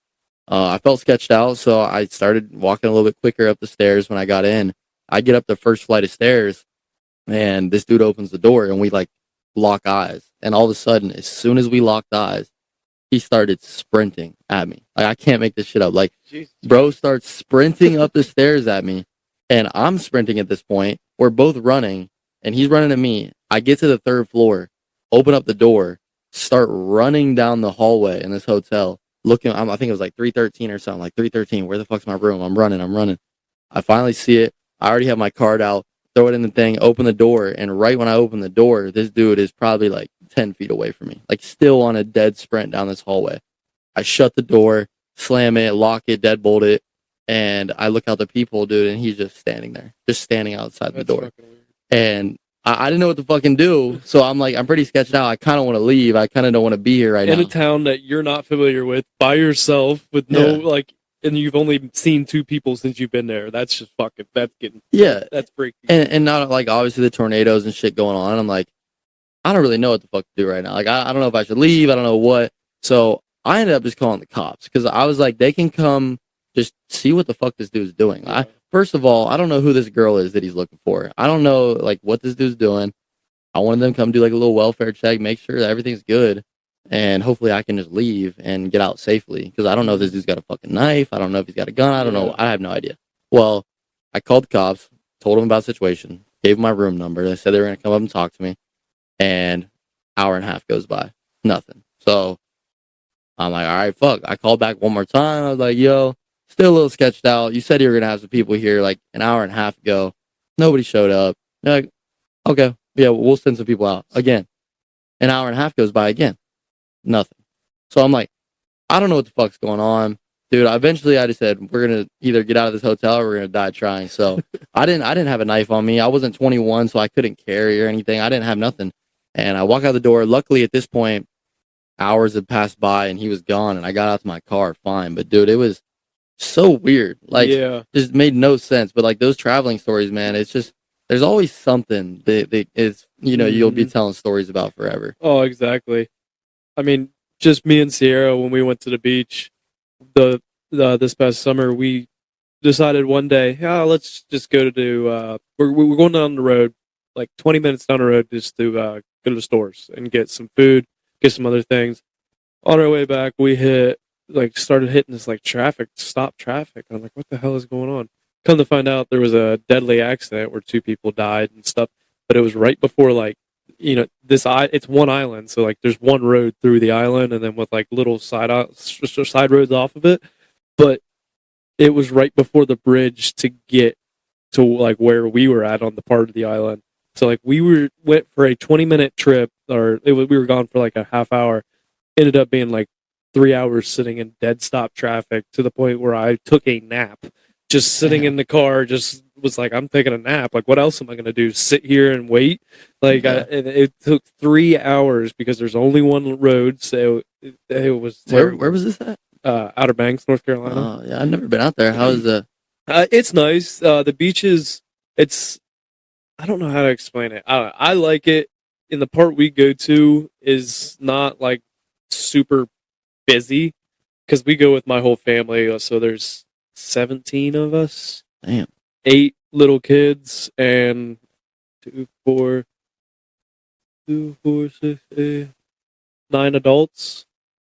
I felt sketched out, so I started walking a little bit quicker up the stairs when I got in. I get up the first flight of stairs, and this dude opens the door, and we, like, lock eyes. And all of a sudden, as soon as we locked eyes, he started sprinting at me. Like, I can't make this shit up. Like, bro starts sprinting up the stairs at me, and I'm sprinting at this point. We're both running, and he's running at me. I get to the 3rd floor, open up the door, start running down the hallway in this hotel. Looking, I think it was like 313 or something, like 313. Where the fuck's my room? I'm running. I finally see it. I already have my card out, throw it in the thing, open the door. And right when I open the door, this dude is probably like 10 feet away from me, like still on a dead sprint down this hallway. I shut the door, slam it, lock it, deadbolt it. And I look out the people, dude, and he's just standing there, just standing outside the door. And I didn't know what to fucking do, so I'm like, I'm pretty sketched out. I kind of want to leave. I kind of don't want to be here right now. In a town that you're not familiar with, by yourself, with no, like, and you've only seen 2 people since you've been there. That's just fucking, that's freaky. And not, like, obviously the tornadoes and shit going on. I'm like, I don't really know what the fuck to do right now. Like, I don't know if I should leave. I don't know what. So I ended up just calling the cops, because I was like, they can come just see what the fuck this dude's doing. First of all, I don't know who this girl is that he's looking for. I don't know like what this dude's doing. I wanted them to come do like a little welfare check, make sure that everything's good, and hopefully I can just leave and get out safely. Because I don't know if this dude's got a fucking knife. I don't know if he's got a gun. I don't know. I have no idea. Well, I called the cops, told them about the situation, gave them my room number. They said they were going to come up and talk to me. And hour and a half goes by. Nothing. So I'm like, all right, fuck. I called back one more time. I was like, yo, still a little sketched out. You said you were going to have some people here like an hour and a half ago. Nobody showed up. They're like, okay, yeah, we'll send some people out. Again, an hour and a half goes by again. Nothing. So I'm like, I don't know what the fuck's going on. Dude, eventually I just said, we're going to either get out of this hotel or we're going to die trying. So I didn't have a knife on me. I wasn't 21, so I couldn't carry or anything. I didn't have nothing. And I walk out the door. Luckily, at this point, hours had passed by and he was gone. And I got out to my car fine. But, dude, it was so weird. Like, just made no sense. But, like, those traveling stories, man, it's just, there's always something that is, you know, you'll be telling stories about forever. Oh, exactly. I mean, just me and Sierra, when we went to the beach, this past summer, we decided one day, let's just go to we're going down the road, like 20 minutes down the road, just to go to the stores and get some food, get some other things. On our way back, we started hitting this like stop traffic. I'm like, what the hell is going on? Come to find out, there was a deadly accident where 2 people died and stuff, but it was right before, like, you know, it's one island, so like there's one road through the island and then with like little side roads off of it, but it was right before the bridge to get to like where we were at on the part of the island. So like we went for a 20-minute trip, we were gone for like a half hour. Ended up being like 3 hours sitting in dead stop traffic, to the point where I took a nap, just sitting in the car. Just was like, I'm taking a nap. Like, what else am I going to do? Sit here and wait? Like, it took 3 hours because there's only one road. So it was terrible. Where was this at? Outer Banks, North Carolina. Oh, yeah, I've never been out there. How is it? It's nice. The beaches, I don't know how to explain it. I like it. In the part we go to is not like super busy because we go with my whole family. So there's 17 of us. Damn. 8 little kids and 9 adults.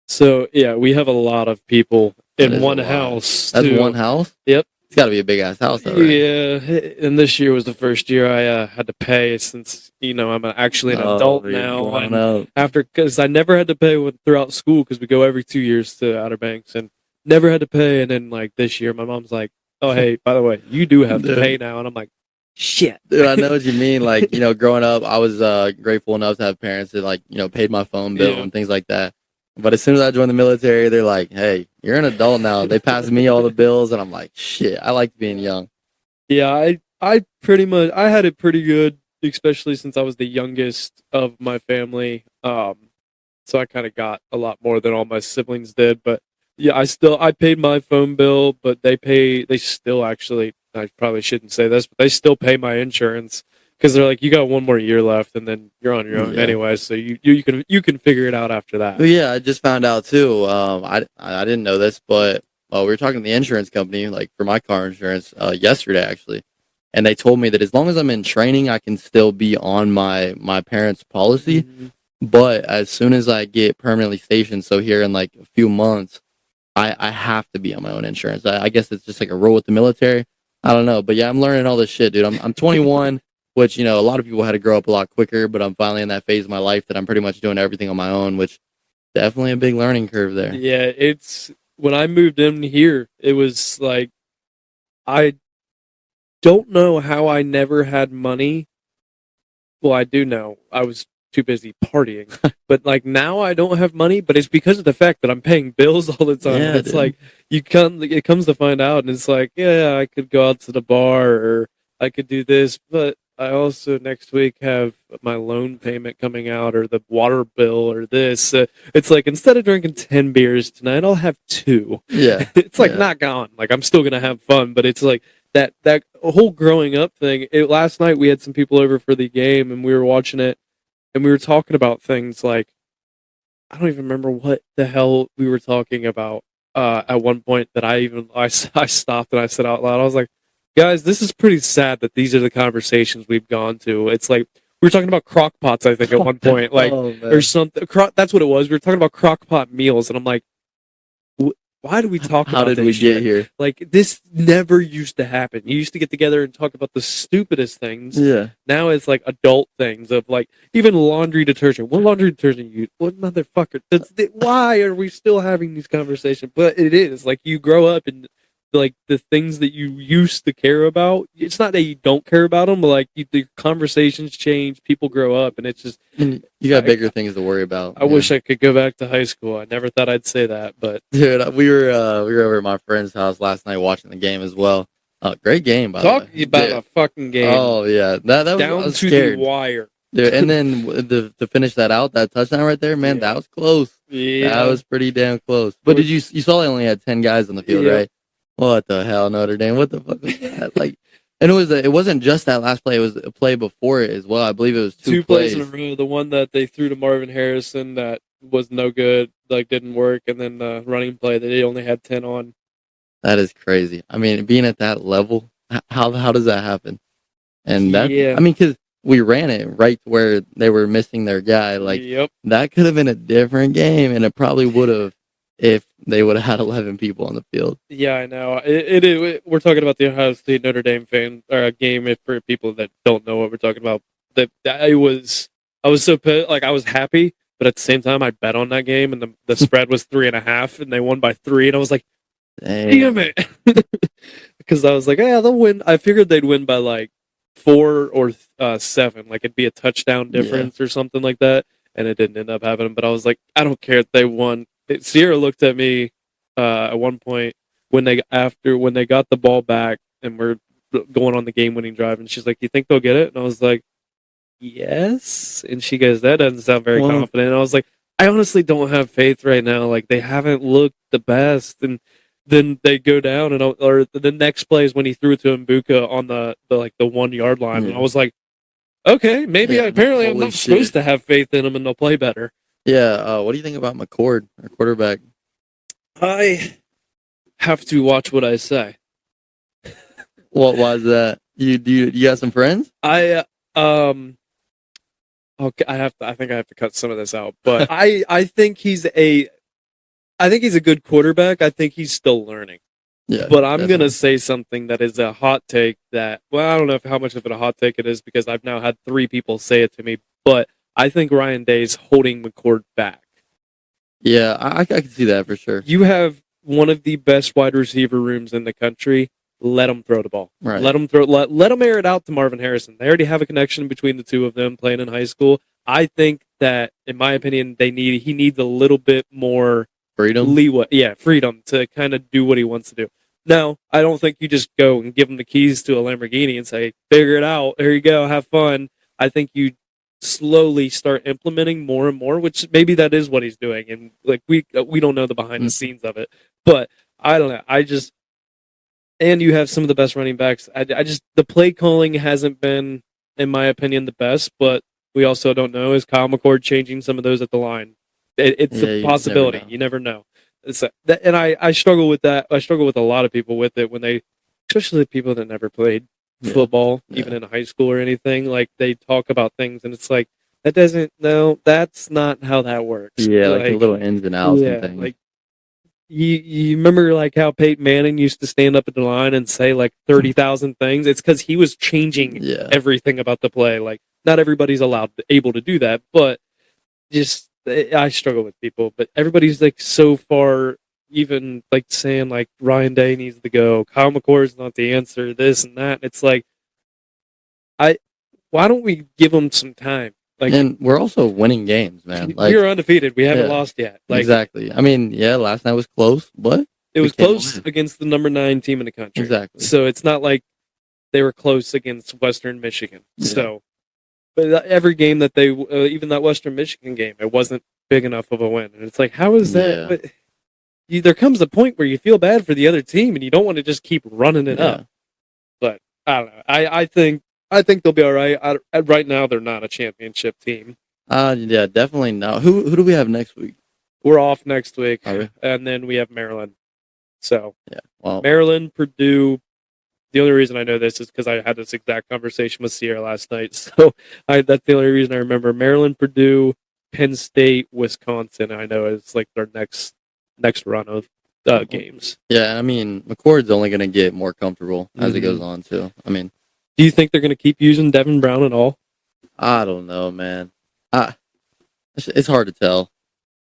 So yeah, we have a lot of people in one house. That's one house? Yep. It's got to be a big ass house, though, right? Yeah, and this year was the first year I had to pay, since, you know, I'm actually an adult now. And because I never had to pay throughout school, because we go every 2 years to Outer Banks, and never had to pay. And then like this year, my mom's like, "Oh, hey, by the way, you do have to pay now," and I'm like, shit. Dude, I know what you mean. Like, you know, growing up, I was grateful enough to have parents that, like, you know, paid my phone bill and things like that. But as soon as I joined the military, they're like, "Hey, you're an adult now." They pass me all the bills, and I'm like, shit, I like being young. Yeah, I had it pretty good, especially since I was the youngest of my family. So I kind of got a lot more than all my siblings did. But yeah, I paid my phone bill, but they still actually, I probably shouldn't say this, but they still pay my insurance, because they're like, you got 1 more year left, and then you're on your own anyway. So you can figure it out after that. Well, yeah, I just found out too. I didn't know this, but we were talking to the insurance company, like for my car insurance, yesterday actually, and they told me that as long as I'm in training, I can still be on my parents' policy. Mm-hmm. But as soon as I get permanently stationed, so here in like a few months, I have to be on my own insurance. I guess it's just like a rule with the military. I don't know, but yeah, I'm learning all this shit, dude. I'm 21. Which, you know, a lot of people had to grow up a lot quicker, but I'm finally in that phase of my life that I'm pretty much doing everything on my own, which definitely a big learning curve there. Yeah, when I moved in here, it was like, I don't know how I never had money. Well, I do know. I was too busy partying. But like now I don't have money, but it's because of the fact that I'm paying bills all the time. Yeah, it's dude. Like it comes to find out, and it's like, yeah, I could go out to the bar, or I could do this, but I also next week have my loan payment coming out, or the water bill, or this. It's like, instead of drinking 10 beers tonight, I'll have 2. Yeah. It's like not gone. Like, I'm still going to have fun, but it's like that whole growing up thing. Last night we had some people over for the game, and we were watching it, and we were talking about things like, I don't even remember what the hell we were talking about. at one point that I stopped and I said out loud, I was like, guys, this is pretty sad that these are the conversations we've gone to. It's like we were talking about crock pots, I think, at one point, like or something. That's what it was. We were talking about crock pot meals, and I'm like, why do we talk How about did this we shit? get here? Like, this never used to happen. You used to get together and talk about the stupidest things. Yeah. Now it's like adult things of like even laundry detergent. What laundry detergent you use? What motherfucker? Why are we still having these conversations? But it is like you grow up and like the things that you used to care about. It's not that you don't care about them, but like the conversations change. People grow up, and it's just And you got bigger things to worry about. I wish I could go back to high school. I never thought I'd say that, but Dude, we were over at my friend's house last night watching the game as well. Great game, by the way. talk about Dude. a fucking game. Oh yeah, that was, Down I was to scared. the wire. Dude, and then to finish that out, that touchdown right there, man, that was close. Yeah, That was pretty damn close. But you saw they only had 10 guys on the field, Yeah. right? What the hell, Notre Dame? What the fuck was that? Like, and it wasn't just that last play. It was a play before it as well. I believe it was two plays in a row. The one that they threw to Marvin Harrison that was no good, like didn't work, and then the running play that they only had 10 on. That is crazy. I mean, being at that level, how does that happen? And that, Yeah. I mean, because we ran it right to where they were missing their guy. Like, Yep. that could have been a different game, and it probably would have if they would have had 11 people on the field. Yeah, I know. We're talking about the Ohio State Notre Dame game. If for people that don't know what we're talking about, I was so pissed. Like I was happy, but at the same time, I bet on that game, and the spread was 3.5, and they won by 3, and I was like, damn it, because I was like, yeah, they'll win. I figured they'd win by like 4 or 7, like it'd be a touchdown difference or something like that, and it didn't end up happening. But I was like, I don't care if they won. Sierra looked at me at one point when they got the ball back and we're going on the game-winning drive, and she's like, "You think they'll get it?" And I was like, "Yes." And she goes, "That doesn't sound very confident." And I was like, "I honestly don't have faith right now. Like they haven't looked the best." And then they go down, or the next play is when he threw it to Mbuka on the 1-yard line, and I was like, "Okay, maybe apparently I'm not supposed to have faith in them, and they'll play better." Yeah, what do you think about McCord, our quarterback? I have to watch what I say. What was that? You got some friends? Okay, I think I have to cut some of this out, but I think he's a good quarterback. I think he's still learning. Yeah. But I'm gonna say something that is a hot take that, well, I don't know how much of it a hot take it is because I've now had 3 people say it to me, but I think Ryan Day's holding McCord back. Yeah, I can see that for sure. You have one of the best wide receiver rooms in the country. Let him throw the ball. Right. Let him air it out to Marvin Harrison. They already have a connection between the two of them playing in high school. I think that, in my opinion, he needs a little bit more freedom. Leeway. Yeah, freedom to kind of do what he wants to do. Now, I don't think you just go and give him the keys to a Lamborghini and say, "Figure it out. Here you go. Have fun." I think you slowly start implementing more and more, which maybe that is what he's doing, and like we don't know the behind the scenes of it, but I don't know. And you have some of the best running backs. The play calling hasn't been, in my opinion, the best, but we also don't know, is Kyle McCord changing some of those at the line? It's a possibility. You never know. And I struggle with that. I struggle with a lot of people with it especially the people that never played football, even in high school or anything. Like they talk about things, and it's like that's not how that works. Yeah, like the little ins and outs and things. Like you remember like how Peyton Manning used to stand up at the line and say like 30,000 things. It's because he was changing everything about the play. Like not everybody's able to do that, but just I struggle with people. But everybody's like so far. Even like saying like Ryan Day needs to go, Kyle McCord's not the answer, this and that. It's like, why don't we give him some time? Like, and we're also winning games, man. Like, we're undefeated. We haven't lost yet. Like, exactly. I mean, last night was close, but it was close against the number 9 team in the country. Exactly. So it's not like they were close against Western Michigan. Yeah. So, but every game that they, even that Western Michigan game, it wasn't big enough of a win. And it's like, how is that? But, there comes a point where you feel bad for the other team and you don't want to just keep running it up. But I don't know. I think they'll be all right. Right now, they're not a championship team. Yeah, definitely not. Who do we have next week? We're off next week, and then we have Maryland. So Yeah. Well, Maryland, Purdue. The only reason I know this is because I had this exact conversation with Sierra last night. So that's the only reason I remember. Maryland, Purdue, Penn State, Wisconsin. I know is like their next run of games. yeah, I mean, McCord's only going to get more comfortable as it goes Mhm. on, too. I mean, Do you think they're going to keep using Devin Brown at all? I don't know, man. It's hard to tell.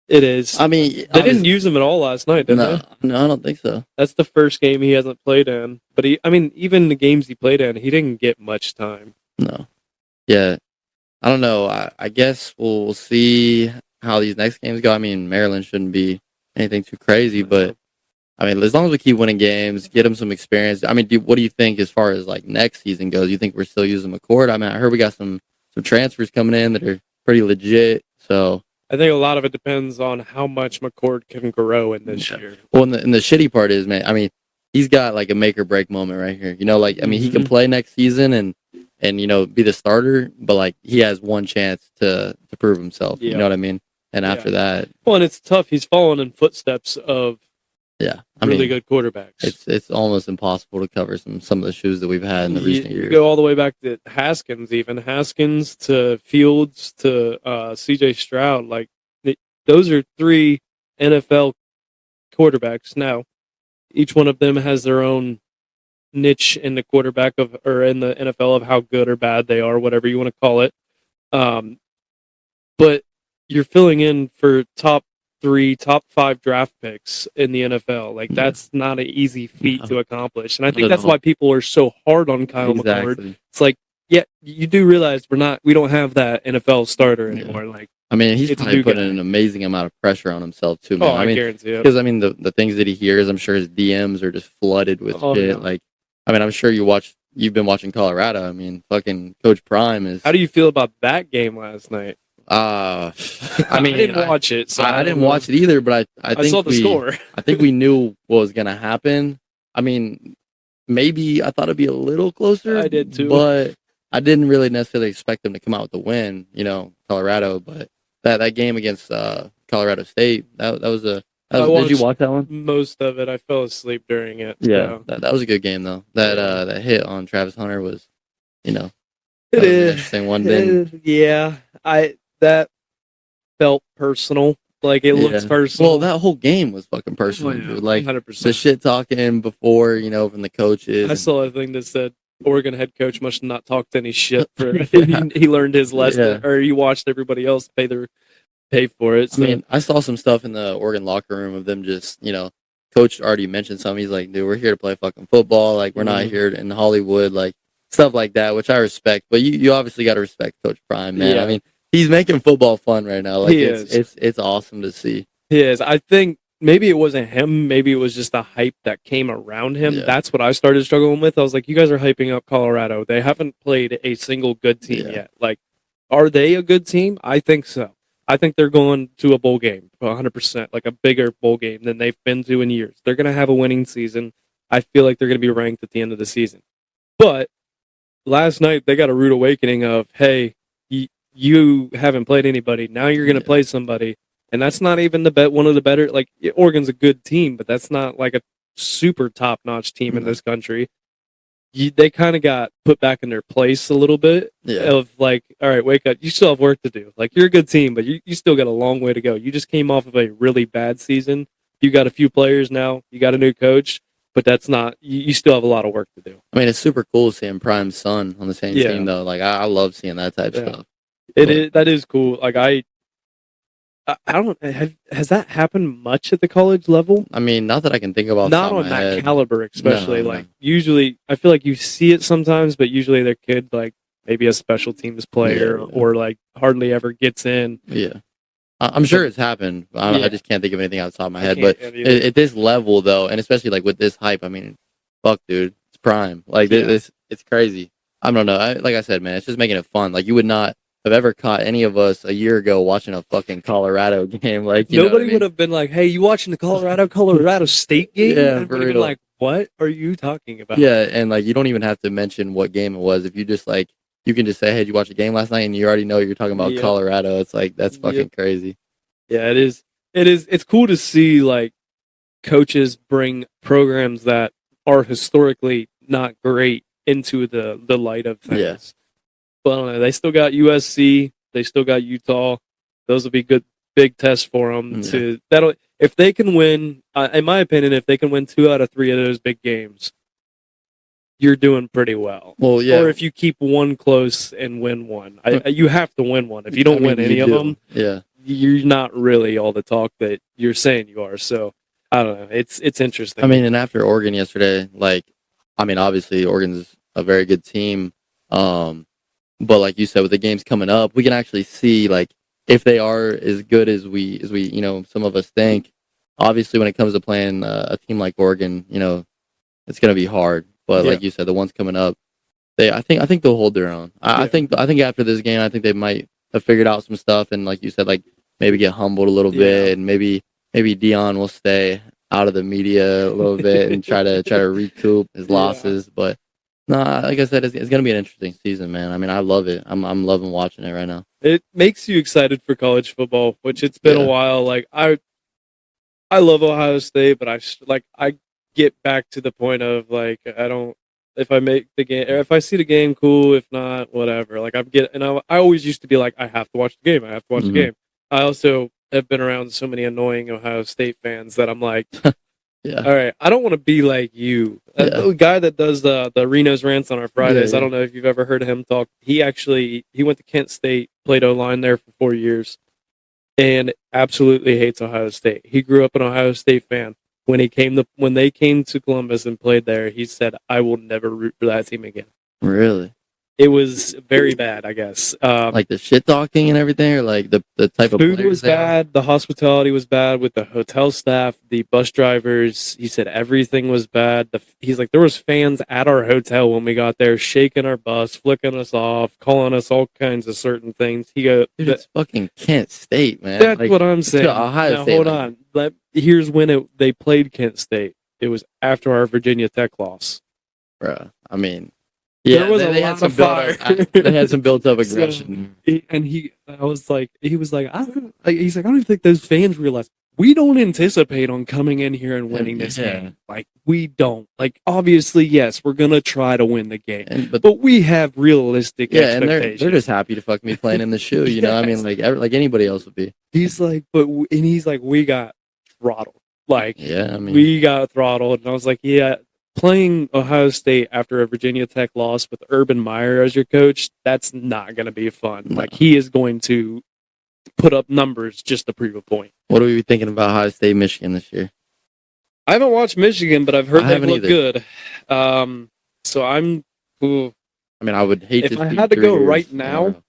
It is. I mean, They didn't use him at all last night, did they? No, I don't think so. That's the first game he hasn't played in. But even the games he played in, he didn't get much time. No. Yeah. I don't know. I guess we'll see how these next games go. I mean, Maryland shouldn't be anything too crazy, but I mean, as long as we keep winning games, get them some experience. I mean, what do you think as far as like next season goes? You think we're still using McCord? I mean, I heard we got some transfers coming in that are pretty legit. So I think a lot of it depends on how much McCord can grow in this year. Well, and the shitty part is, man, I mean, he's got like a make or break moment right here. You know, like, I mean, he can play next season and be the starter, but like he has one chance to prove himself. You know what I mean? And after that, well, and it's tough. He's fallen in footsteps of really good quarterbacks. It's almost impossible to cover some of the shoes that we've had in the recent years. You go all the way back to Haskins to Fields to C.J. Stroud. Like those are 3 NFL quarterbacks. Now, each one of them has their own niche in the quarterback or in the NFL of how good or bad they are, whatever you want to call it. But you're filling in for top 5 draft picks in the NFL. Like that's not an easy feat to accomplish. And I think that's why people are so hard on Kyle McCord. It's like, yeah, you do realize we don't have that NFL starter anymore. Like, I mean, he's probably putting an amazing amount of pressure on himself too, man. I guarantee it. Because I mean, the things that he hears, I'm sure his DMs are just flooded with shit. No. Like, I mean, I'm sure you've been watching Colorado. I mean, fucking Coach Prime is. How do you feel about that game last night? I mean, I didn't watch it. So I didn't watch it either, but I think saw the score. I think we knew what was gonna happen. I mean, maybe I thought it'd be a little closer. I did too, but I didn't really necessarily expect them to come out with a win. You know, Colorado, but that game against Colorado State, that was a. Did you watch that one? Most of it. I fell asleep during it. Yeah, so. That was a good game though. That hit on Travis Hunter was, it is an interesting one. That felt personal. Like it looks personal. Well, that whole game was fucking personal, dude. Like 100%. the shit talking before, from the coaches. I saw a thing that said Oregon head coach must not talk to any shit. He learned his lesson, or he watched everybody else pay for it. So. I mean, I saw some stuff in the Oregon locker room of them just, coach already mentioned something. He's like, dude, we're here to play fucking football. Like, we're not here in Hollywood. Like, stuff like that, which I respect. But you obviously got to respect Coach Prime, man. I mean, he's making football fun right now. Like, it's awesome to see. He is. I think maybe it wasn't him. Maybe it was just the hype that came around him. Yeah. That's what I started struggling with. I was like, you guys are hyping up Colorado. They haven't played a single good team yet. Like, are they a good team? I think so. I think they're going to a bowl game, 100%, like a bigger bowl game than they've been to in years. They're going to have a winning season. I feel like they're going to be ranked at the end of the season. But last night, they got a rude awakening of, hey, you haven't played anybody. Now you're going to play somebody. And that's not even one of the better, like, Oregon's a good team, but that's not like a super top-notch team in this country. They kind of got put back in their place a little bit of like, all right, wake up. You still have work to do. Like, you're a good team, but you still got a long way to go. You just came off of a really bad season. You got a few players now. You got a new coach, but that's not, you still have a lot of work to do. I mean, it's super cool seeing Prime's son on the same team, though. Like, I love seeing that type of stuff. That is cool. Like, I don't know. Has that happened much at the college level? I mean, not that I can think about. Not on that caliber, especially. No. Usually, I feel like you see it sometimes, but usually their kid, like, maybe a special teams player or, like, hardly ever gets in. Yeah. I'm sure it's happened. I just can't think of anything outside my head. But at this level, though, and especially, like, with this hype, I mean, fuck, dude. It's Prime. Like, it's crazy. I don't know. Like I said, man, it's just making it fun. Like, you would not have ever caught any of us a year ago watching a fucking Colorado game. Like, nobody would have been like, "Hey, you watching the Colorado State game?" Yeah, for real. Like, what are you talking about? Yeah, and like you don't even have to mention what game it was. If you just like, you can just say, "Hey, did you watch a game last night?" And you already know you're talking about Colorado. It's like that's fucking crazy. Yeah, it is. It's cool to see like coaches bring programs that are historically not great into the light of things. Yeah. But I don't know. They still got USC. They still got Utah. Those will be good big tests for them. Yeah. If they can win, in my opinion, if they can win 2 out of 3 of those big games, you're doing pretty well. Well, yeah. Or if you keep one close and win one, you have to win one. If you don't win any of them, you're not really all the talk that you're saying you are. So I don't know. It's interesting. I mean, and after Oregon yesterday, obviously Oregon's a very good team. But like you said, with the games coming up, we can actually see if they are as good as we some of us think. Obviously, when it comes to playing a team like Oregon, it's going to be hard. But like you said, the ones coming up, I think they'll hold their own. I think after this game, I think they might have figured out some stuff, and like you said, maybe get humbled a little bit, and maybe Dion will stay out of the media a little bit and try to recoup his losses. But no, like I said, it's going to be an interesting season, man. I mean, I love it. I'm loving watching it right now. It makes you excited for college football, which it's been a while. I love Ohio State, but I get back to the point of if I make the game, or if I see the game, cool. If not, whatever. I always used to be like, I have to watch the game. I have to watch the game. I also have been around so many annoying Ohio State fans that I'm like, all right, I don't want to be like you. The guy that does the Reno's rants on our Fridays. I don't know if you've ever heard him talk. He went to Kent State, played O-line there for 4 years, and absolutely hates Ohio State. He grew up an Ohio State fan. When they came to Columbus and played there, he said, "I will never root for that team again." Really? It was very bad, I guess. The shit talking and everything, or the type of food players was bad. The hospitality was bad with the hotel staff, the bus drivers. He said everything was bad. He's like, there was fans at our hotel when we got there, shaking our bus, flicking us off, calling us all kinds of certain things. He goes, "Dude, it's fucking Kent State, man." That's what I'm saying. Ohio now, State. Hold on. Here's when they played Kent State. It was after our Virginia Tech loss. Bruh, I mean. Yeah, there was they had some fire. They had some built up aggression. He's like, I don't even think those fans realize we don't anticipate on coming in here and winning this game. We don't. Obviously, yes, we're gonna try to win the game, but we have realistic expectations. And they're just happy to fuck me playing in the shoe. You know, I mean, like anybody else would be. He's like, we got throttled. We got throttled, and I was like, yeah. Playing Ohio State after a Virginia Tech loss with Urban Meyer as your coach, that's not going to be fun. No. He is going to put up numbers just to prove a point. What are we thinking about Ohio State, Michigan this year? I haven't watched Michigan, but I've heard they look good. So I'm. Ooh. I mean, I would hate if I had to go right now.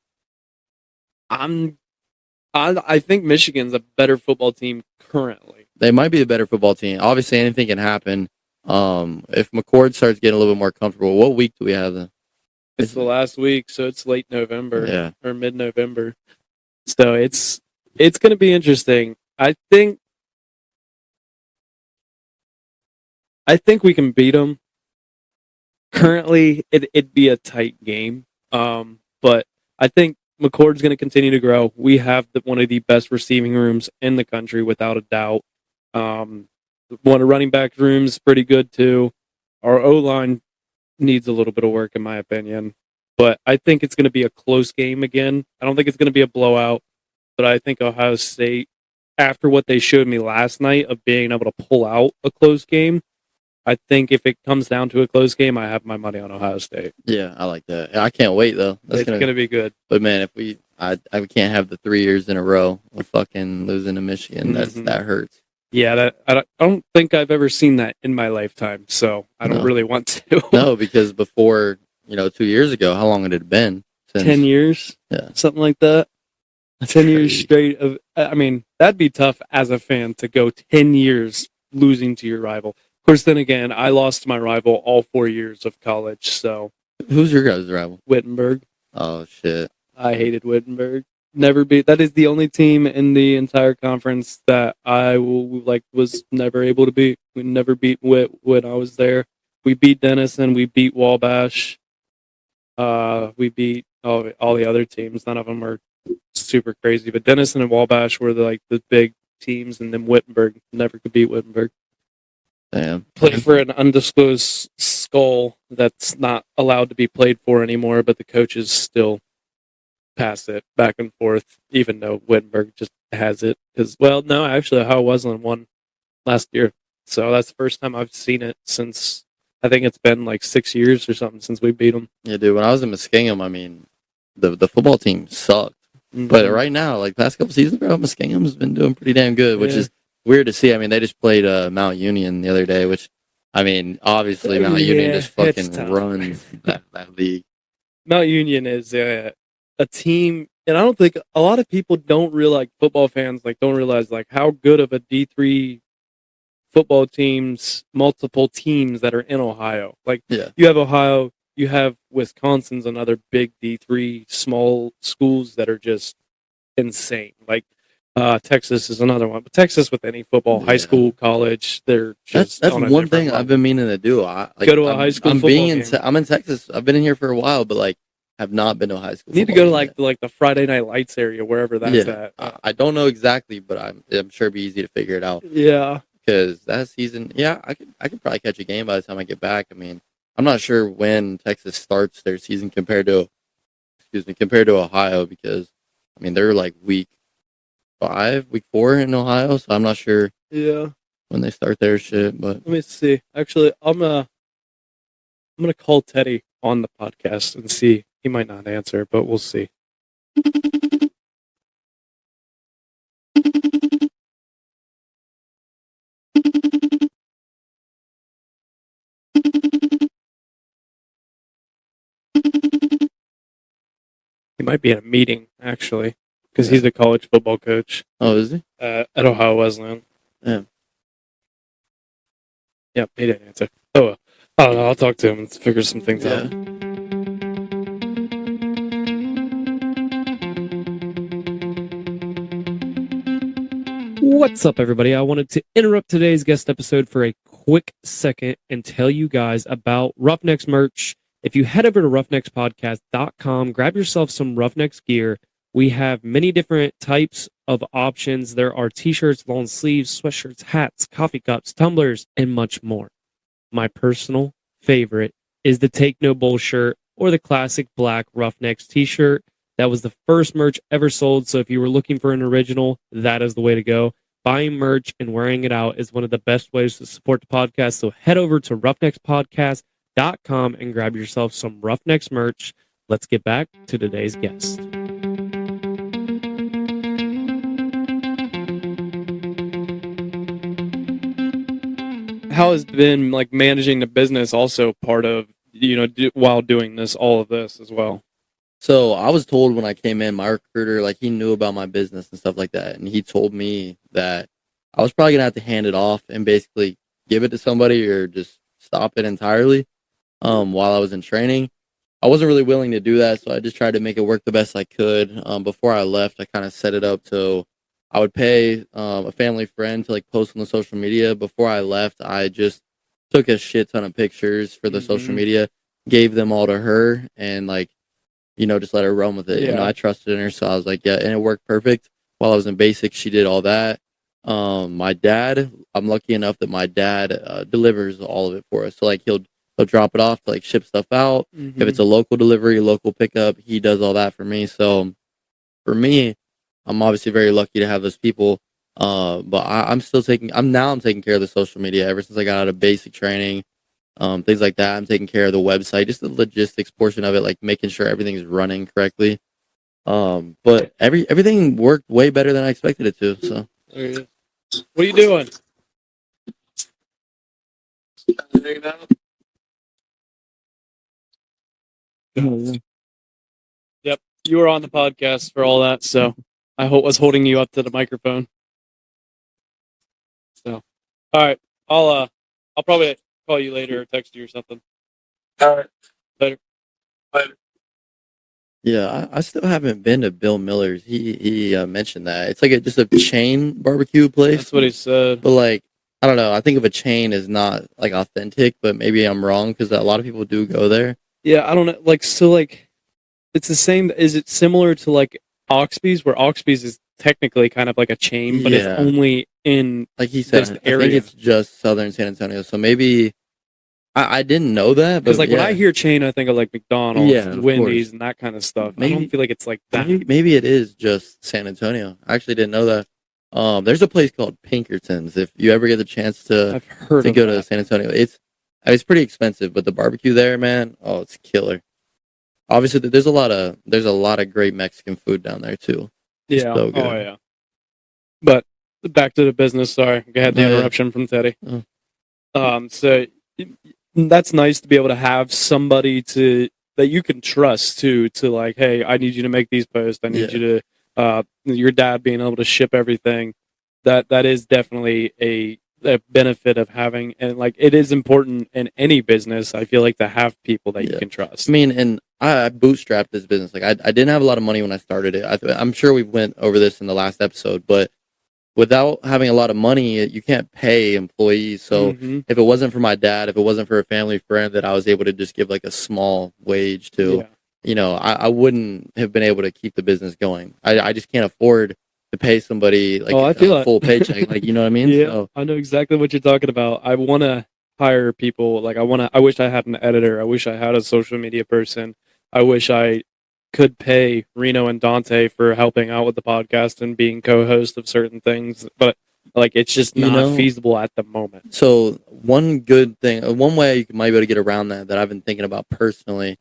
I think Michigan's a better football team currently. They might be a better football team. Obviously, anything can happen. If McCord starts getting a little bit more comfortable, what week do we have then? It's the last week, so it's late November or mid-November. So it's going to be interesting. I think we can beat them. Currently, it'd be a tight game, but I think McCord's going to continue to grow. We have one of the best receiving rooms in the country, without a doubt. One of running back rooms pretty good too. Our O-line needs a little bit of work in my opinion, but I think it's going to be a close game again. I don't think it's going to be a blowout, but I think Ohio State, after what they showed me last night of being able to pull out a close game, I think if it comes down to a close game, I have my money on Ohio State. Yeah, I like that. I can't wait though. It's going to be good. But man, if I can't have the 3 years in a row of fucking losing to Michigan. That hurts. Yeah, I don't think I've ever seen that in my lifetime, so I don't really want to. No, because before, 2 years ago, how long had it been? 10 years? Yeah. Something like that. 10 years straight of, I mean, that'd be tough as a fan to go 10 years losing to your rival. Of course, then again, I lost to my rival all 4 years of college, so. Who's your guys' rival? Wittenberg. Oh, shit. I hated Wittenberg. That is the only team in the entire conference that I was never able to beat. We never beat Witt when I was there. We beat Denison. We beat Wabash. We beat all the other teams. None of them were super crazy, but Denison and Wabash were the big teams, and then Wittenberg never could beat Wittenberg. Damn. Play for an undisclosed skull that's not allowed to be played for anymore, but the coaches still pass it back and forth, even though Wittenberg just has it. Because, well, no, actually, Ohio Wesleyan won last year. So that's the first time I've seen it since, I think it's been like 6 years or something since we beat them. Yeah, dude. When I was in Muskingum, I mean, the football team sucked. Mm-hmm. But right now, like past couple seasons, bro, Muskingum's been doing pretty damn good, which is weird to see. I mean, they just played Mount Union the other day, which, I mean, obviously Mount Union just fucking runs that league. Mount Union is a team, and I don't think a lot of people don't realize, football fans don't realize like how good of a D3 football teams, multiple teams that are in Ohio. Like you have Ohio, you have Wisconsin's another big D3 small schools that are just insane. Like Texas is another one, but Texas with any football, high school, college, they're just that's one thing I've been meaning to do. Go to a high school. I'm in Texas. I've been in here for a while, but like have not been to a high school. You need to go to like the Friday Night Lights area, wherever that's at. I don't know exactly, but I'm sure it'd be easy to figure it out. Yeah, because that season, I could probably catch a game by the time I get back. I mean, I'm not sure when Texas starts their season compared to Ohio, because I mean they're like week 4 in Ohio, so I'm not sure. Yeah, when they start their shit, but let me see. Actually, I'm gonna call Teddy on the podcast and see. He might not answer, but we'll see. He might be in a meeting, actually, because he's a college football coach. Oh, is he? At Ohio Wesleyan. Yeah. Yep, he didn't answer. Oh, well. I don't know. I'll talk to him and figure some things out. What's up, everybody? I wanted to interrupt today's guest episode for a quick second and tell you guys about Roughnecks merch. If you head over to roughneckspodcast.com, grab yourself some Roughnecks gear. We have many different types of options. There are t-shirts, long sleeves, sweatshirts, hats, coffee cups, tumblers, and much more. My personal favorite is the Take No Bull shirt or the classic black Roughnecks t-shirt. That was the first merch ever sold, so if you were looking for an original, that is the way to go. Buying merch and wearing it out is one of the best ways to support the podcast, so head over to roughneckspodcast.com and grab yourself some Roughnecks merch. Let's get back to today's guest. How has been like managing the business also part of, while doing all of this as well? So I was told when I came in, my recruiter, like he knew about my business and stuff like that. And he told me that I was probably going to have to hand it off and basically give it to somebody or just stop it entirely while I was in training. I wasn't really willing to do that, so I just tried to make it work the best I could. Before I left, I kind of set it up so I would pay a family friend to like post on the social media. Before I left, I just took a shit ton of pictures for the social media, gave them all to her, and like, just let her run with it. I trusted in her, so I was like, yeah, and it worked perfect. While I was in basic, she did all that. My dad, I'm lucky enough that my dad delivers all of it for us. So like he'll drop it off to like ship stuff out. If it's a local delivery, local pickup, he does all that for me. So for me, I'm obviously very lucky to have those people. But I'm taking care of the social media ever since I got out of basic training. Things like that. I'm taking care of the website, just the logistics portion of it, like making sure everything's running correctly. But everything worked way better than I expected it to. So, what are you doing? Hanging out. Yep, you were on the podcast for all that, so I was holding you up to the microphone. So, all right, I'll probably call you later or text you or something. All right, later. Yeah, I still haven't been to Bill Miller's. He mentioned that it's like just a chain barbecue place. That's what he said. But like, I don't know. I think of a chain as not like authentic, but maybe I'm wrong because a lot of people do go there. Yeah, I don't know. It's the same. Is it similar to like Oxby's, where Oxby's is technically kind of like a chain, but it's only in like he said, this I think area. it's just Southern San Antonio. So maybe I didn't know that, Because but like when I hear chain, I think of like McDonald's, yeah, of Wendy's, course. and that kind of stuff. I don't Maybe feel like it's like that. maybe it is just San Antonio. I actually didn't know that. There's a place called Pinkertons. If you ever get the chance I've heard to of go that. to San Antonio, it's pretty expensive, but the barbecue there, man, oh, it's killer. Obviously, there's a lot of great Mexican food down there too. Yeah. So good. Oh yeah. But back to the business. Sorry, I had the Oh, yeah. interruption from Teddy. Oh. So that's nice to be able to have somebody that you can trust to like, hey, I need you to make these posts. I need Yeah. you to your dad being able to ship everything. That is definitely a benefit of having, and like it is important in any business. I feel like to have people that you Yeah. can trust. I mean, and I bootstrapped this business. Like I didn't have a lot of money when I started it. I'm sure we went over this in the last episode, but without having a lot of money, you can't pay employees. So if it wasn't for my dad, if it wasn't for a family friend that I was able to just give like a small wage to, I wouldn't have been able to keep the business going. I just can't afford to pay somebody like I feel a full paycheck. Like, you know what I mean? Yeah, So, I know exactly what you're talking about. I want to hire people. Like I wish I had an editor. I wish I had a social media person. I wish I could pay Reno and Dante for helping out with the podcast and being co-host of certain things, but like it's just not feasible at the moment. So one good thing, one way you might be able to get around that I've been thinking about personally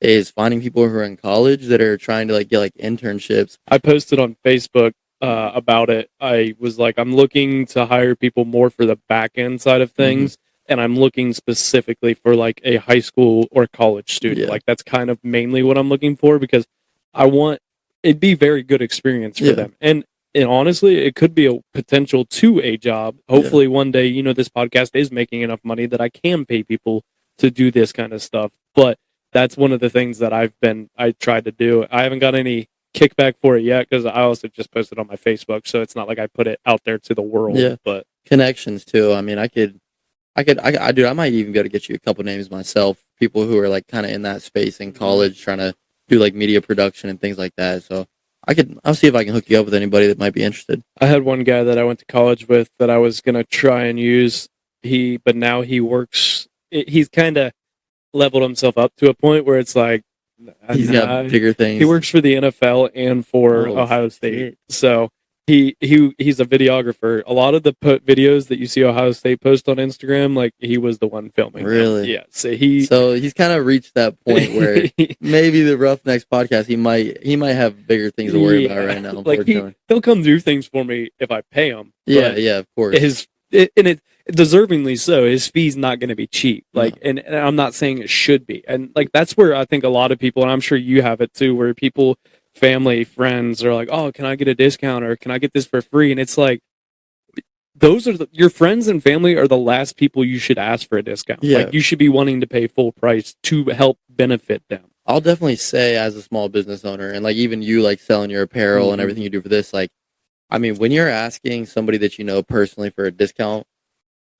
is finding people who are in college that are trying to like get like internships. I posted on Facebook about it. I was like, I'm looking to hire people more for the back end side of things. And I'm looking specifically for like a high school or college student. Yeah. Like that's kind of mainly what I'm looking for, because I want it'd be very good experience for them. And honestly, it could be a potential to a job. Hopefully one day, this podcast is making enough money that I can pay people to do this kind of stuff. But that's one of the things that I tried to do. I haven't got any kickback for it yet because I also just posted on my Facebook, so it's not like I put it out there to the world. Yeah. But Connections too. I mean, I might even be able to get you a couple names myself. People who are like kind of in that space in college, trying to do like media production and things like that. So I'll see if I can hook you up with anybody that might be interested. I had one guy that I went to college with that I was gonna try and use. But now he works. He's kind of leveled himself up to a point where it's like he's got bigger things. He works for the NFL and for Ohio State. So he's a videographer. A lot of the videos that you see Ohio State post on Instagram, like he was the one filming. Really? Them. Yeah. So he's kind of reached that point where maybe the Roughnecks podcast he might have bigger things to worry about right now. Like he'll come do things for me if I pay him. Yeah, of course. And deservingly so. His fee's not going to be cheap. Like, and I'm not saying it should be. And like that's where I think a lot of people, and I'm sure you have it too, where people, family, friends are like, "Oh, can I get a discount or can I get this for free?" And it's like, those are your friends and family are the last people you should ask for a discount. Yeah. Like you should be wanting to pay full price to help benefit them. I'll definitely say, as a small business owner, and like even you, like selling your apparel and everything you do for this, like, I mean, when you're asking somebody that you know personally for a discount,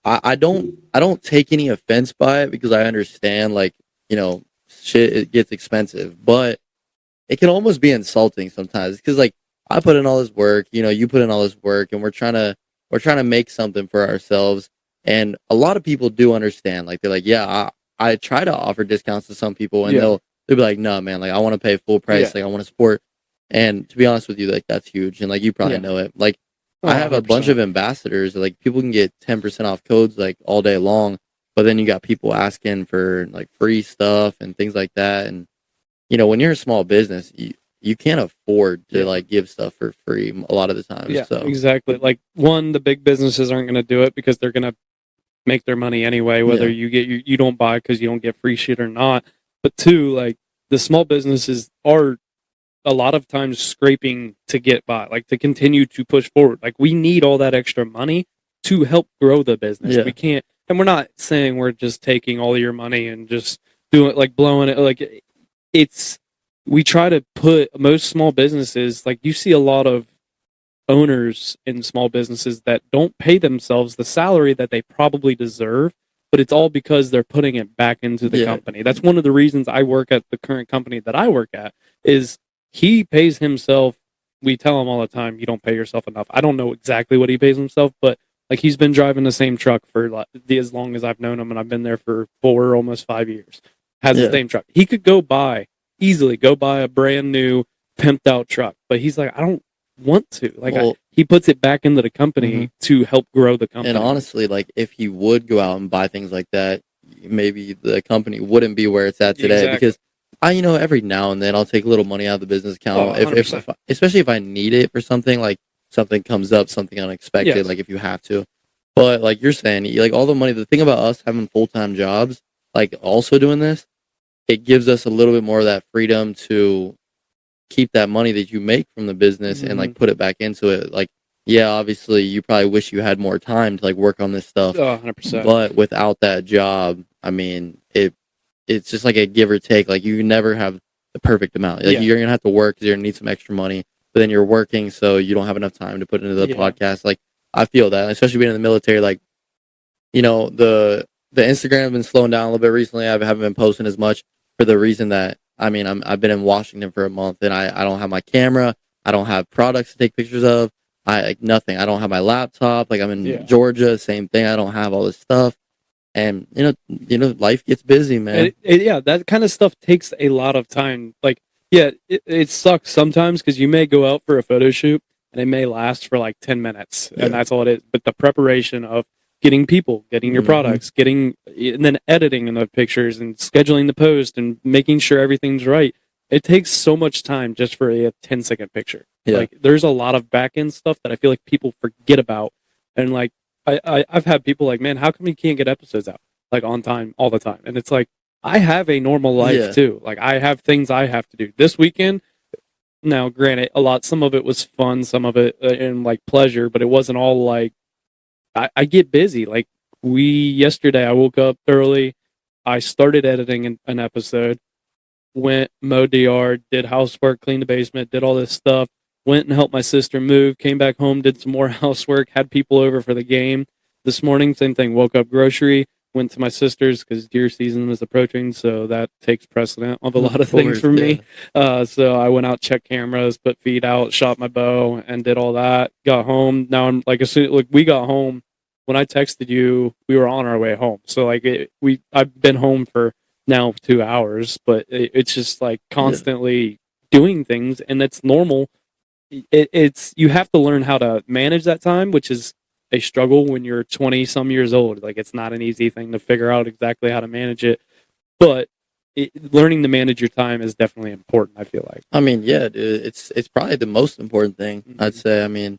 I don't take any offense by it, because I understand, like, shit, it gets expensive, but it can almost be insulting sometimes, because like I put in all this work, you put in all this work, and we're trying to make something for ourselves. And a lot of people do understand, like they're like, yeah, I try to offer discounts to some people, and they'll be like, no, man, like I want to pay full price, like I want to support. And to be honest with you, like that's huge, and like you probably know it. Like I have a bunch of ambassadors, like people can get 10% off codes like all day long, but then you got people asking for like free stuff and things like that. And when you're a small business, you can't afford to like give stuff for free a lot of the time. Yeah, so. Exactly. Like one, the big businesses aren't going to do it because they're going to make their money anyway, whether you don't buy because you don't get free shit or not. But two, like the small businesses are a lot of times scraping to get by, like to continue to push forward. Like we need all that extra money to help grow the business. We can't, and we're not saying we're just taking all your money and just doing it, like blowing it. Like we try to put most small businesses, like you see a lot of owners in small businesses that don't pay themselves the salary that they probably deserve, but it's all because they're putting it back into the company. That's one of the reasons I work at the current company that I work at, is he pays himself we tell him all the time, you don't pay yourself enough. I don't know exactly what he pays himself, but like he's been driving the same truck for like, as long as I've known him, and I've been there for 4, almost 5 years. Has the same truck. He could easily go buy a brand new pimped out truck, but he's like, I don't want to. Like, he puts it back into the company to help grow the company. And honestly, like if he would go out and buy things like that, maybe the company wouldn't be where it's at today. Because every now and then I'll take a little money out of the business account, if especially if I need it for something, like something comes up, something unexpected, like if you have to. But like you're saying, like all the money, the thing about us having full-time jobs, like also doing this, it gives us a little bit more of that freedom to keep that money that you make from the business and like put it back into it. Like, yeah, obviously you probably wish you had more time to like work on this stuff. 100%. But without that job, I mean, it's just like a give or take. Like you never have the perfect amount. Like you're gonna have to work because you're gonna need some extra money, but then you're working, so you don't have enough time to put into the podcast. Like I feel that, especially being in the military. Like the Instagram has been slowing down a little bit recently. I haven't been posting as much for the reason that I've been in Washington for a month and I don't have my camera. I don't have products to take pictures of. Nothing. I don't have my laptop. Like I'm in Georgia, same thing. I don't have all this stuff. And life gets busy, man. That kind of stuff takes a lot of time. Like, it sucks sometimes because you may go out for a photo shoot and it may last for like 10 minutes, and that's all it is. But the preparation of getting people, getting your products, and then editing in the pictures and scheduling the post and making sure everything's right. It takes so much time just for a 10-second picture. Yeah. Like there's a lot of back end stuff that I feel like people forget about. And like, I've had people like, man, how come you can't get episodes out like on time all the time? And it's like, I have a normal life too. Like I have things I have to do this weekend. Now, granted, some of it was fun, some of it and like pleasure, but it wasn't all like, I get busy. Like yesterday I woke up early. I started editing an episode, went, mowed the yard, did housework, cleaned the basement, did all this stuff, went and helped my sister move, came back home, did some more housework, had people over for the game. This morning, same thing, woke up, grocery, went to my sister's because deer season is approaching, so that takes precedent of a lot of things for me. So I went out, checked cameras, put feed out, shot my bow, and did all that. Got home. Now I'm like, we got home. When I texted you, we were on our way home. So like I've been home for now 2 hours, but it's just like constantly doing things, and it's normal. It's you have to learn how to manage that time, which is a struggle when you're 20 some years old. Like it's not an easy thing to figure out exactly how to manage it, but learning to manage your time is definitely important. I feel like. I mean, it's probably the most important thing. I'd say. I mean,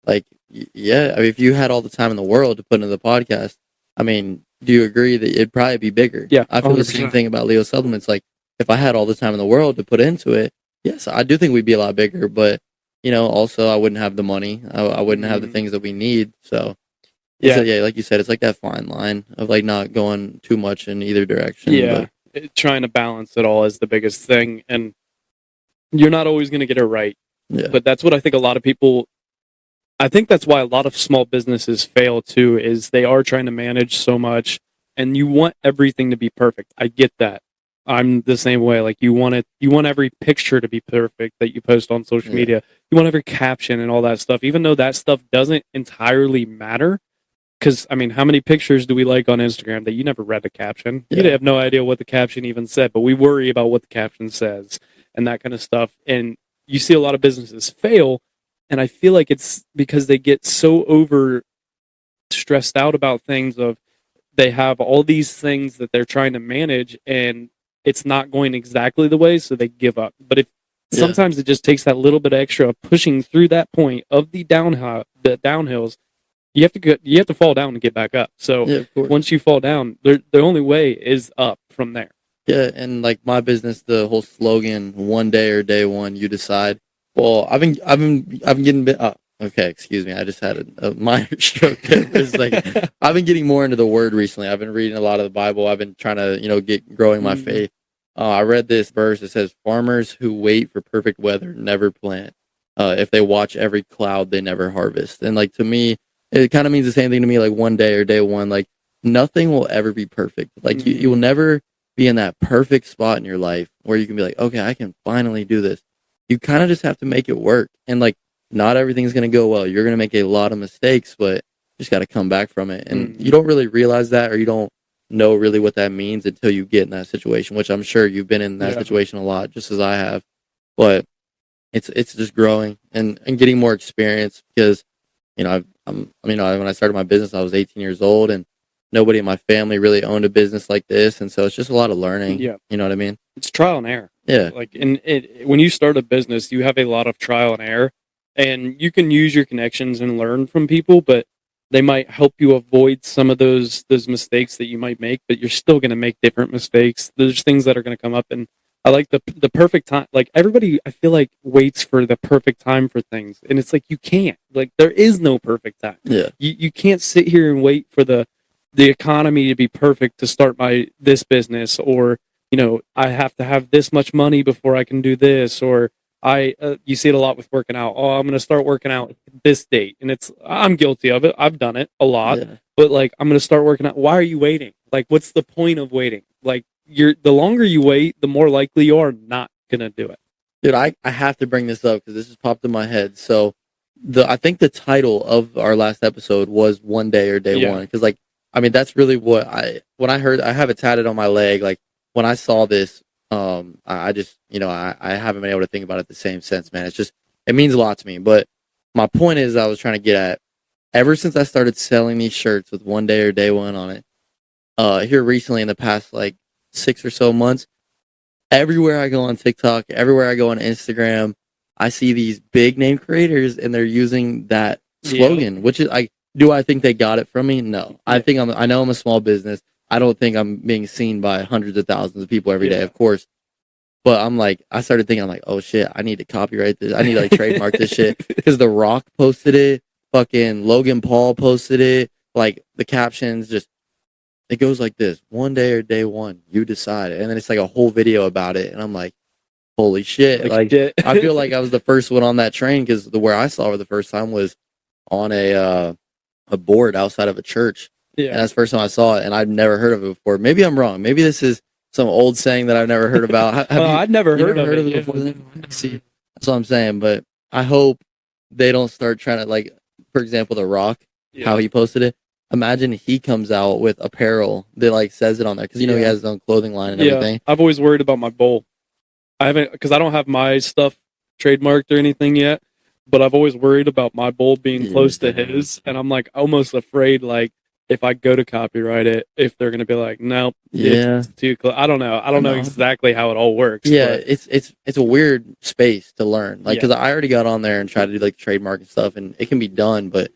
like, if you had all the time in the world to put into the podcast, I mean, do you agree that it'd probably be bigger? Yeah, I feel 100%. The same thing about Leo Supplements. Like, if I had all the time in the world to put into it, yes, I do think we'd be a lot bigger. But also I wouldn't have the money. I wouldn't have the things that we need. So, like you said, it's like that fine line of like not going too much in either direction. Yeah, trying to balance it all is the biggest thing, and you're not always going to get it right. Yeah. But that's what I think a lot of people. I think that's why a lot of small businesses fail too, is they are trying to manage so much, and you want everything to be perfect. I get that. I'm the same way. Like you want every picture to be perfect that you post on social media. You want every caption and all that stuff, even though that stuff doesn't entirely matter. Because I mean, how many pictures do we like on Instagram that you never read the caption? You have no idea what the caption even said, but we worry about what the caption says and that kind of stuff. And you see a lot of businesses fail. And I feel like it's because they get so over stressed out about things of they have all these things that they're trying to manage and it's not going exactly the way, so they give up. But if sometimes it just takes that little bit extra of pushing through that point of the downhills, you have to fall down to get back up. So once you fall down, the only way is up from there. Yeah, and like my business, the whole slogan, one day or day one, you decide. Well, I've been getting okay, excuse me. I just had a minor stroke. It's like I've been getting more into the Word recently. I've been reading a lot of the Bible. I've been trying to get growing my faith. I read this verse that says, "Farmers who wait for perfect weather never plant. If they watch every cloud, they never harvest." And like to me, it kind of means the same thing to me. Like one day or day one, like nothing will ever be perfect. Like you will never be in that perfect spot in your life where you can be like, okay, I can finally do this. you kind of just have to make it work. And like, not everything's going to go well. You're going to make a lot of mistakes, but you just got to come back from it. And you don't really realize that, or you don't know really what that means until you get in that situation, which I'm sure you've been in that situation a lot, just as I have. But it's just growing and getting more experience because, when I started my business, I was 18 years old and nobody in my family really owned a business like this. And so it's just a lot of learning. Yeah. You know what I mean? It's trial and error. Yeah. Like, when you start a business, you have a lot of trial and error, and you can use your connections and learn from people, but they might help you avoid some of those mistakes that you might make, but you're still going to make different mistakes. There's things that are going to come up, and I like the perfect time. Like, everybody, I feel like, waits for the perfect time for things, and it's like, you can't. Like, there is no perfect time. Yeah. You can't sit here and wait for the economy to be perfect to start this business, or I have to have this much money before I can do this, or you see it a lot with working out. Oh, I'm going to start working out this date, and I'm guilty of it. I've done it a lot, but like, I'm going to start working out. Why are you waiting? Like, what's the point of waiting? Like, the longer you wait, the more likely you are not going to do it. Dude, I have to bring this up because this just popped in my head. So I think the title of our last episode was One Day or Day One. Because that's really what when I heard, I have it tatted on my leg. Like, when I saw this, I just, I haven't been able to think about it the same since, man. It means a lot to me. But my point is, I was trying to get at, ever since I started selling these shirts with One Day or Day One on it, here recently in the past, like 6 or so months, everywhere I go on TikTok, everywhere I go on Instagram, I see these big name creators and they're using that slogan, which is, do I think they got it from me? No. I know I'm a small business. I don't think I'm being seen by hundreds of thousands of people every day, of course. But I started thinking, I'm like, oh shit, I need to copyright this. I need to like trademark this shit. Because The Rock posted it, fucking Logan Paul posted it. Like, the captions it goes like this: One day or Day One, you decide. And then it's like a whole video about it. And I'm like, holy shit. Like I feel like I was the first one on that train, because where I saw her the first time was on a board outside of a church. Yeah. And that's the first time I saw it, and I'd never heard of it before. Maybe I'm wrong. Maybe this is some old saying that I've never heard about. I'd never heard of it before. See, that's what I'm saying. But I hope they don't start trying to, like, for example, The Rock, how he posted it. Imagine he comes out with apparel that like says it on there, because he has his own clothing line and everything. I've always worried about my bowl. Because I don't have my stuff trademarked or anything yet, but I've always worried about my bowl being close to his, and I'm like almost afraid, like, if I go to copyright it, if they're gonna be like, nope, it's too close. I don't know exactly how it all works. Yeah, but it's a weird space to learn, like, because I already got on there and tried to do like trademark and stuff, and it can be done, but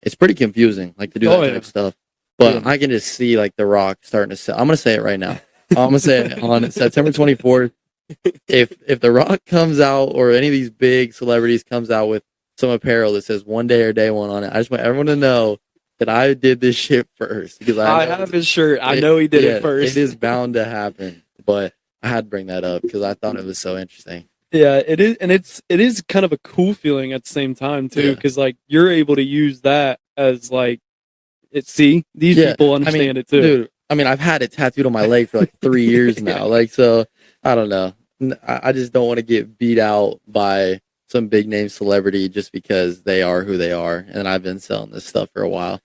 it's pretty confusing, like, to do that kind of stuff. But I can just see like The Rock starting to sell. I'm gonna say it right now. I'm gonna say it on September 24th. If The Rock comes out, or any of these big celebrities comes out with some apparel that says One Day or Day One on it, I just want everyone to know that I did this shit first, because I have his shirt. I know he did it first. It is bound to happen, but I had to bring that up because I thought it was so interesting. Yeah, it is, and it is kind of a cool feeling at the same time too, because like, you're able to use that as like, these people understand it too. Dude, I've had it tattooed on my leg for like 3 years now. Like, so I don't know. I just don't want to get beat out by some big name celebrity just because they are who they are, and I've been selling this stuff for a while.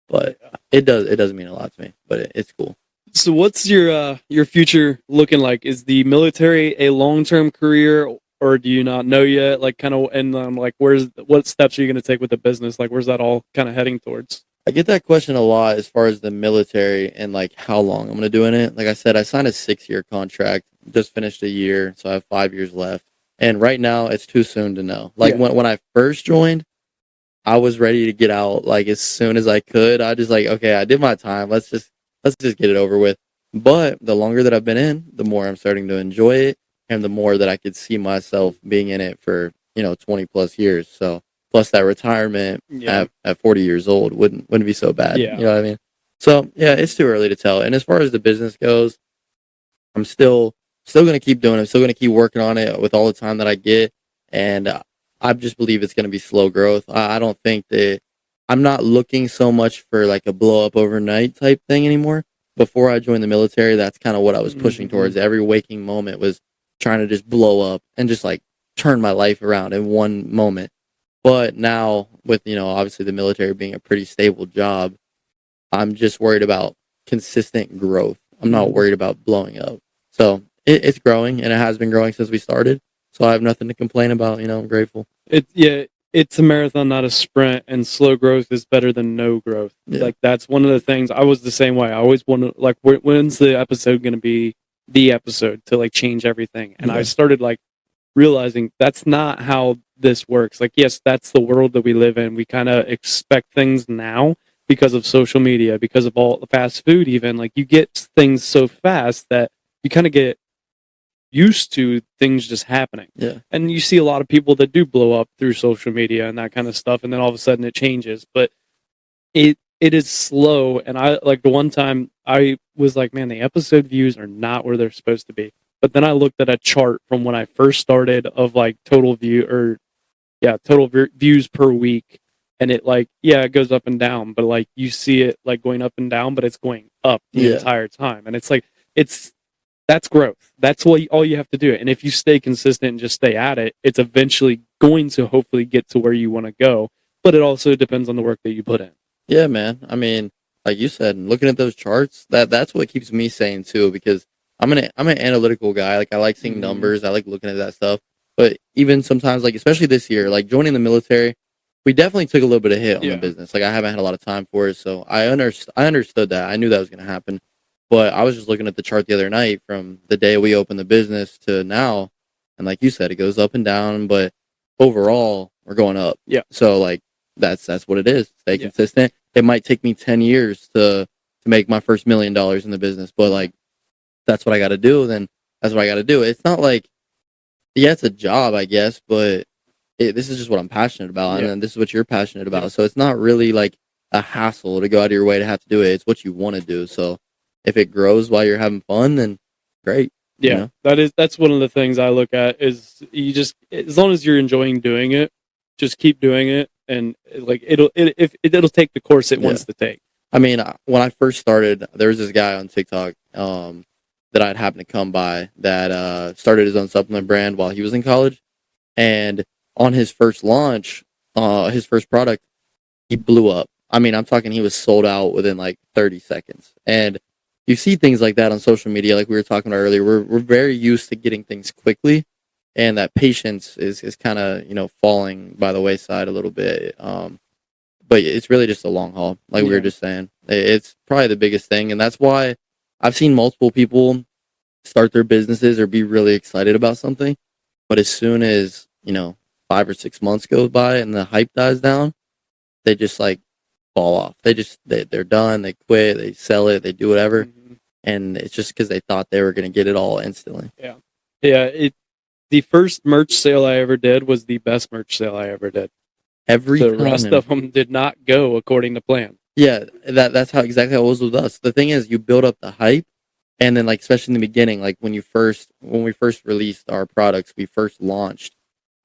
But it does mean a lot to me, but it's cool. So what's your future looking like? Is the military a long-term career, or do you not know yet? Like, kind of, and like, what steps are you going to take with the business? Like, where's that all kind of heading towards? I get that question a lot as far as the military and like how long I'm going to do in it. Like I said, I signed a 6-year contract, just finished a year, so I have 5 years left. And right now, it's too soon to know. Like, when I first joined, I was ready to get out like as soon as I could. I just like, okay, I did my time. Let's just get it over with. But the longer that I've been in, the more I'm starting to enjoy it, and the more that I could see myself being in it for 20 plus years. So plus that retirement at 40 years old wouldn't be so bad. You know what I mean? So yeah, it's too early to tell. And as far as the business goes, I'm still going to keep doing it. I'm still going to keep working on it with all the time that I get. And I just believe it's going to be slow growth. I don't think that I'm not looking so much for like a blow up overnight type thing anymore. Before I joined the military, that's kind of what I was pushing towards. Every waking moment was trying to just blow up and just like turned my life around in one moment. But now with, obviously the military being a pretty stable job, I'm just worried about consistent growth. I'm not worried about blowing up. So it's growing, and it has been growing since we started. So I have nothing to complain about. I'm grateful. It's a marathon, not a sprint, and slow growth is better than no growth. Yeah. Like, that's one of the things. I was the same way. I always want to, like, when's the episode going to be the episode to, like, change everything? And I started, like, realizing that's not how this works. Like, yes, that's the world that we live in. We kind of expect things now because of social media, because of all the fast food even. Like, you get things so fast that you kind of get used to things just happening. Yeah. And you see a lot of people that do blow up through social media and that kind of stuff, and then all of a sudden it changes. But it is slow. And I, like, the one time I was like, man, the episode views are not where they're supposed to be. But then I looked at a chart from when I first started of, like, total views per week. And it, like, it goes up and down, but, like, you see it, like, going up and down, but it's going up the entire time. And it's like, that's growth. That's all you have to do. And if you stay consistent and just stay at it, it's eventually going to hopefully get to where you want to go. But it also depends on the work that you put in. Yeah, man. I mean, like you said, looking at those charts, that's what keeps me sane too, because I'm an analytical guy. Like, I like seeing numbers. I like looking at that stuff. But even sometimes, like, especially this year, like joining the military, we definitely took a little bit of hit on the business. Like, I haven't had a lot of time for it, so I understood that. I knew that was going to happen. But I was just looking at the chart the other night from the day we opened the business to now, and like you said, it goes up and down, but overall, we're going up. Yeah. So, like, that's what it is. Stay consistent. It might take me 10 years to make my first $1 million in the business, but, like, that's what I got to do. Then that's what I got to do. It's not like, it's a job, I guess, but this is just what I'm passionate about, and this is what you're passionate about. So it's not really like a hassle to go out of your way to have to do it. It's what you want to do. So if it grows while you're having fun, then great. Yeah, that's one of the things I look at is you just, as long as you're enjoying doing it, just keep doing it, and, like, it'll take the course it wants to take. I mean, when I first started, there was this guy on TikTok that I'd happened to come by that started his own supplement brand while he was in college, and on his first launch, his first product, he blew up. I mean, I'm talking, he was sold out within like 30 seconds. And you see things like that on social media, like we were talking about earlier. We're very used to getting things quickly, and that patience is kind of, falling by the wayside a little bit. But it's really just a long haul, like we were just saying. It's probably the biggest thing, and that's why I've seen multiple people start their businesses or be really excited about something, but as soon as 5 or 6 months goes by and the hype dies down, they just, like, fall off. They're done. They quit. They sell it. They do whatever, and it's just because they thought they were going to get it all instantly. The first merch sale I ever did was the best merch sale I ever did. The rest of them did not go according to plan. Yeah, that's exactly how it was with us. The thing is, you build up the hype, and then, like, especially in the beginning, like when we first released our products, we first launched,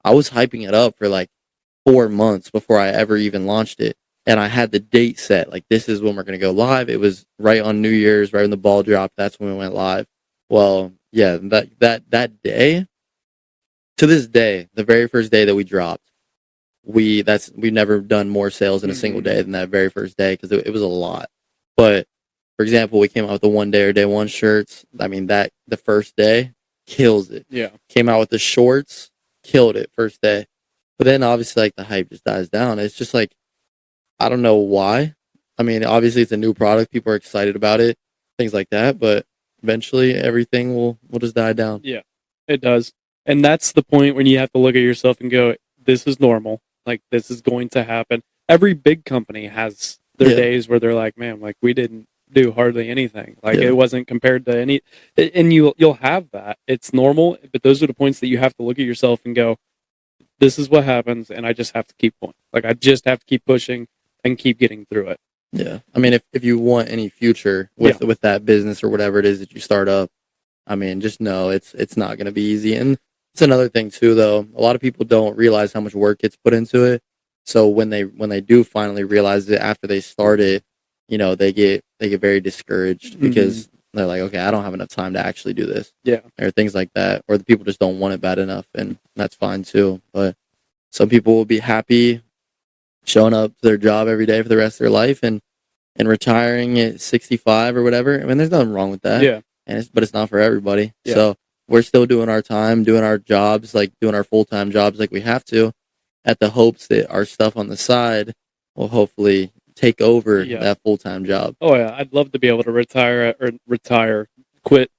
I was hyping it up for like 4 months before I ever even launched it. And I had the date set, like, this is when we're going to go live. It was right on New Year's, right when the ball dropped. That's when we went live. Well, yeah, that day, to this day, the very first day that we dropped, we've never done more sales in a single day than that very first day, because it was a lot. But for example, we came out with the one day or day one shirts. I mean, the first day kills it. Yeah. Came out with the shorts, killed it first day. But then obviously, like, the hype just dies down. It's just like, I don't know why. I mean, obviously it's a new product. People are excited about it, things like that. But eventually everything will just die down. Yeah, it does. And that's the point when you have to look at yourself and go, this is normal. Like, this is going to happen. Every big company has their days where they're like, man, like, we didn't do hardly anything. Like, it wasn't compared to any, and you'll have that. It's normal, but those are the points that you have to look at yourself and go, this is what happens, and I just have to keep going. Like, I just have to keep pushing and keep getting through it. Yeah. I mean, if you want any future with that business or whatever it is that you start up, I mean, just know it's not going to be easy. And it's another thing too, though. A lot of people don't realize how much work gets put into it. So when they do finally realize it after they start it, they get very discouraged because they're like, okay, I don't have enough time to actually do this. Yeah. Or things like that. Or the people just don't want it bad enough, and that's fine too. But some people will be happy showing up to their job every day for the rest of their life and retiring at 65 or whatever. I mean, there's nothing wrong with that. Yeah. But it's not for everybody. Yeah. So we're still doing our time, doing our jobs, like doing our full-time jobs like we have to, at the hopes that our stuff on the side will hopefully take over that full-time job. Oh yeah, I'd love to be able to quit.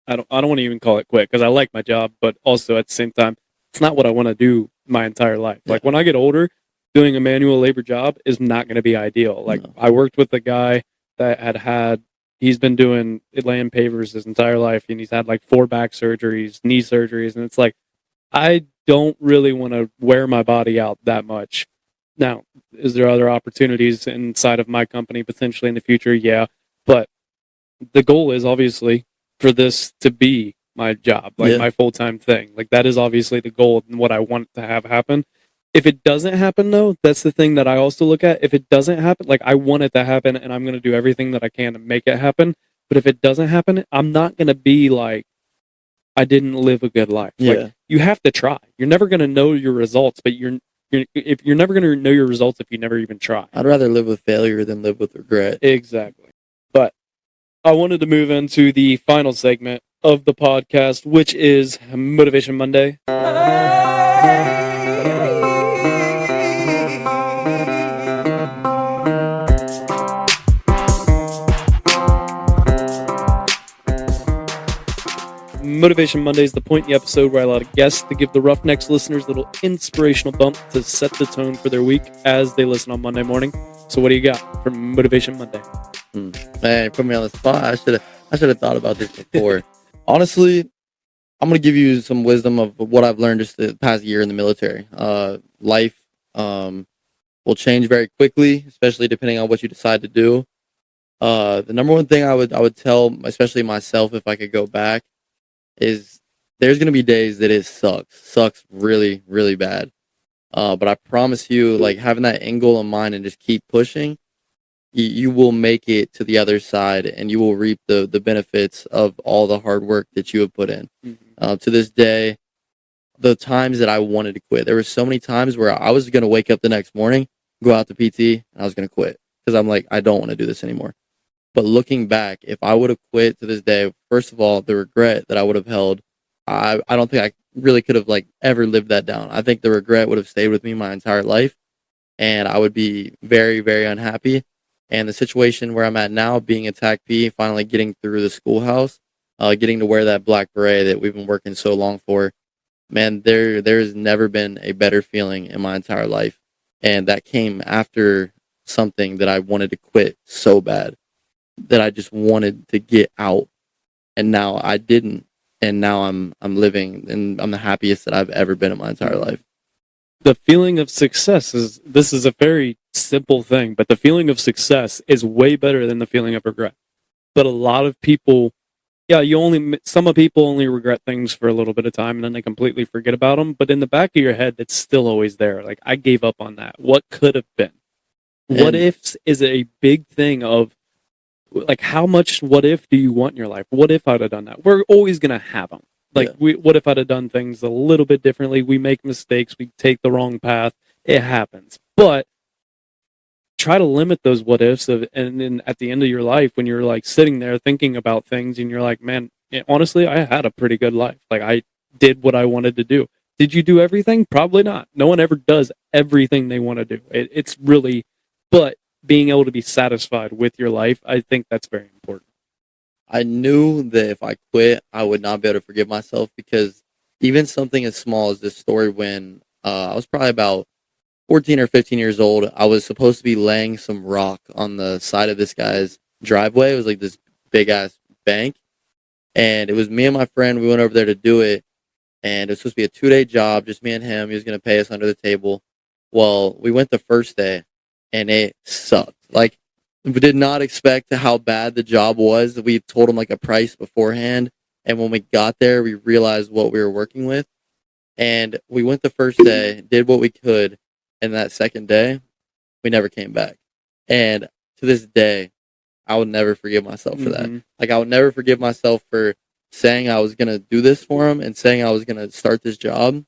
I don't want to even call it quit because I like my job, but also at the same time, it's not what I want to do my entire life. Like when I get older, doing a manual labor job is not going to be ideal. Like I worked with a guy that he's been doing laying pavers his entire life, and he's had like 4 back surgeries, knee surgeries, and it's like, I don't really want to wear my body out that much. Now, is there other opportunities inside of my company potentially in the future? Yeah, but the goal is obviously for this to be my job, like my full-time thing. Like that is obviously the goal and what I want to have happen. If it doesn't happen, though, that's the thing that I also look at. If it doesn't happen, like I want it to happen, and I'm going to do everything that I can to make it happen. But if it doesn't happen, I'm not going to be like, I didn't live a good life. Yeah. Like, you have to try. You're never going to know your results, but you're never going to know your results if you never even try. I'd rather live with failure than live with regret. Exactly. But I wanted to move into the final segment of the podcast, which is Motivation Monday. Motivation Monday is the point in the episode where I allow a guest to give the Roughnecks listeners a little inspirational bump to set the tone for their week as they listen on Monday morning. So what do you got for Motivation Monday? Man, you put me on the spot. I should have thought about this before. Honestly, I'm going to give you some wisdom of what I've learned just the past year in the military. Life will change very quickly, especially depending on what you decide to do. The number one thing I would tell, especially myself, if I could go back, is there's going to be days that it sucks really, really bad. But I promise you, like having that end goal in mind and just keep pushing, you will make it to the other side, and you will reap the benefits of all the hard work that you have put in. To this day, the times that I wanted to quit, there were so many times where I was going to wake up the next morning, go out to PT, and I was going to quit because I'm like, I don't want to do this anymore. But looking back, if I would have quit to this day, first of all, the regret that I would have held, I don't think I really could have like ever lived that down. I think the regret would have stayed with me my entire life, and I would be very, very unhappy. And the situation where I'm at now, being a TAC P, finally getting through the schoolhouse, getting to wear that black beret that we've been working so long for, man, there's never been a better feeling in my entire life. And that came after something that I wanted to quit so bad, that I just wanted to get out, and now I didn't, and now I'm living, and I'm the happiest that I've ever been in my entire life. The feeling of success this is a very simple thing, but the feeling of success is way better than the feeling of regret. But a lot of people, some people only regret things for a little bit of time and then they completely forget about them. But in the back of your head, it's still always there. Like, I gave up on that. What could have been? What ifs is a big thing of, like, how much what if do you want in your life? What if I'd have done that? We're always going to have them. Like, what if I'd have done things a little bit differently? We make mistakes. We take the wrong path. It happens. But try to limit those what ifs. And then at the end of your life, when you're, like, sitting there thinking about things and you're like, man, honestly, I had a pretty good life. Like, I did what I wanted to do. Did you do everything? Probably not. No one ever does everything they want to do. It's really, but being able to be satisfied with your life, I think that's very important. I knew that if I quit, I would not be able to forgive myself, because even something as small as this story, when I was probably about 14 or 15 years old, I was supposed to be laying some rock on the side of this guy's driveway. It was like this big ass bank, and it was me and my friend. We went over there to do it, and it was supposed to be a 2-day job, just me and him. He was going to pay us under the table. Well, we went the first day, and it sucked. Like, we did not expect how bad the job was. We told him like a price beforehand, and when we got there, we realized what we were working with. And we went the first day, did what we could, and that second day, we never came back. And to this day, I would never forgive myself for that. Mm-hmm. Like, I would never forgive myself for saying I was going to do this for him and saying I was going to start this job and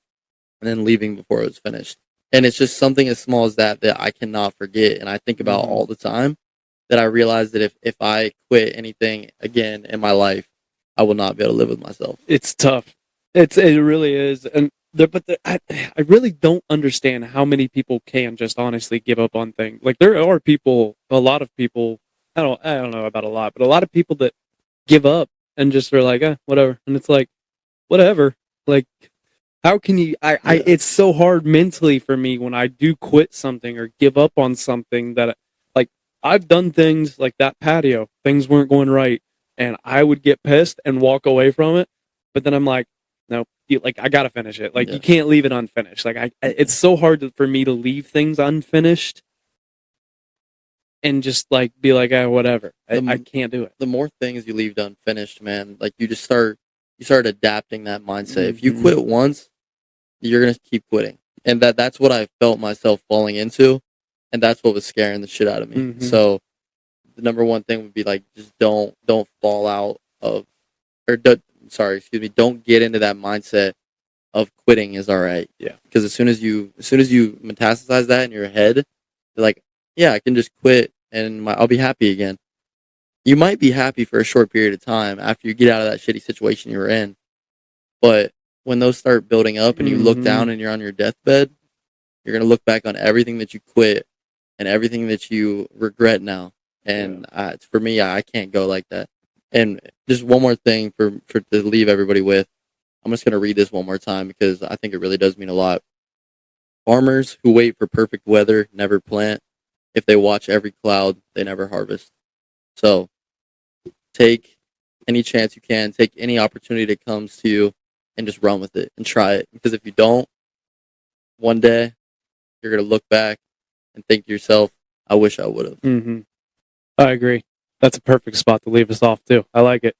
then leaving before it was finished. And it's just something as small as that I cannot forget. And I think about all the time, that I realize that if I quit anything again in my life, I will not be able to live with myself. It's tough. It really is. And I really don't understand how many people can just honestly give up on things. Like, there are people, a lot of people, I don't know about a lot, but a lot of people that give up and just are like, whatever. And it's like, whatever. Like, how can you, it's so hard mentally for me when I do quit something or give up on something that, like, I've done things like that patio, things weren't going right, and I would get pissed and walk away from it. But then I'm like, no, I gotta finish it. Like, you can't leave it unfinished. Like, it's so hard for me to leave things unfinished and just like be like, whatever. I can't do it. The more things you leave unfinished, man, like you start adapting that mindset. If you quit once, you're gonna keep quitting, and that's what I felt myself falling into, and that's what was scaring the shit out of me. So the number one thing would be like, just don't fall out of, don't get into that mindset of quitting is all right. Yeah. Because as soon as you metastasize that in your head, you're like, yeah, I can just quit and I'll be happy again. You might be happy for a short period of time after you get out of that shitty situation you were in, but when those start building up and you look down and you're on your deathbed, you're gonna look back on everything that you quit and everything that you regret now. And for me, I can't go like that. And just one more thing for to leave everybody with. I'm just going to read this one more time because I think it really does mean a lot. Farmers who wait for perfect weather never plant. If they watch every cloud, they never harvest. So take any chance you can, take any opportunity that comes to you, and just run with it and try it. Because if you don't, one day you're going to look back and think to yourself, I wish I would have. I agree. That's a perfect spot to leave us off, too. I like it.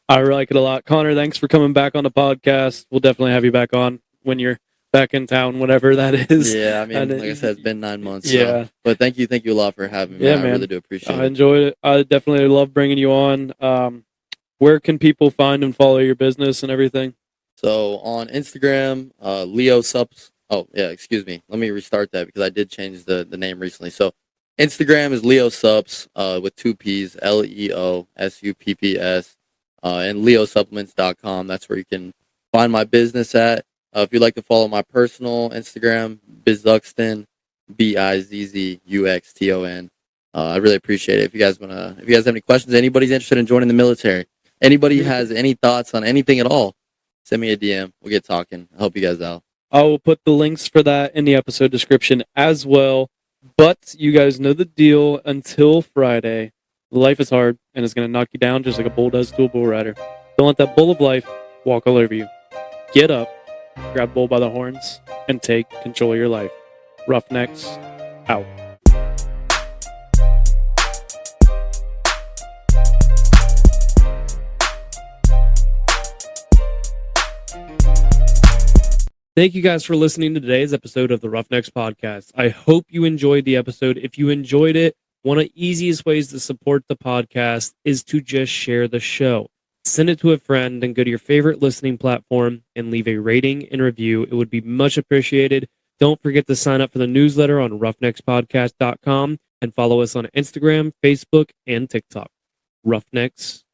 I like it a lot. Connor, thanks for coming back on the podcast. We'll definitely have you back on when you're back in town, whatever that is. Yeah, I mean, like I said, it's been 9 months. Yeah. So. But thank you a lot for having me. Yeah, man. man. I really do appreciate it. I enjoyed it. I definitely love bringing you on. Where can people find and follow your business and everything? So on Instagram, Leo Sups. Oh, yeah, excuse me. Let me restart that because I did change the name recently. So Instagram is Leo Sups with 2 P's, LEOSUPPS, and leosupplements.com. That's where you can find my business at. If you'd like to follow my personal Instagram, Buxton, BIZZUXTON. I really appreciate it. If you guys have any questions, anybody's interested in joining the military, anybody has any thoughts on anything at all, send me a DM. We'll get talking. I help you guys out. I will put the links for that in the episode description as well. But you guys know the deal. Until Friday, life is hard and it's going to knock you down just like a bull does to a bull rider. Don't let that bull of life walk all over you. Get up, grab bull by the horns, and take control of your life. Roughnecks, out. Thank you guys for listening to today's episode of the Roughnecks podcast. I hope you enjoyed the episode. If you enjoyed it, one of the easiest ways to support the podcast is to just share the show. Send it to a friend and go to your favorite listening platform and leave a rating and review. It would be much appreciated. Don't forget to sign up for the newsletter on roughneckspodcast.com and follow us on Instagram, Facebook, and TikTok. Roughnecks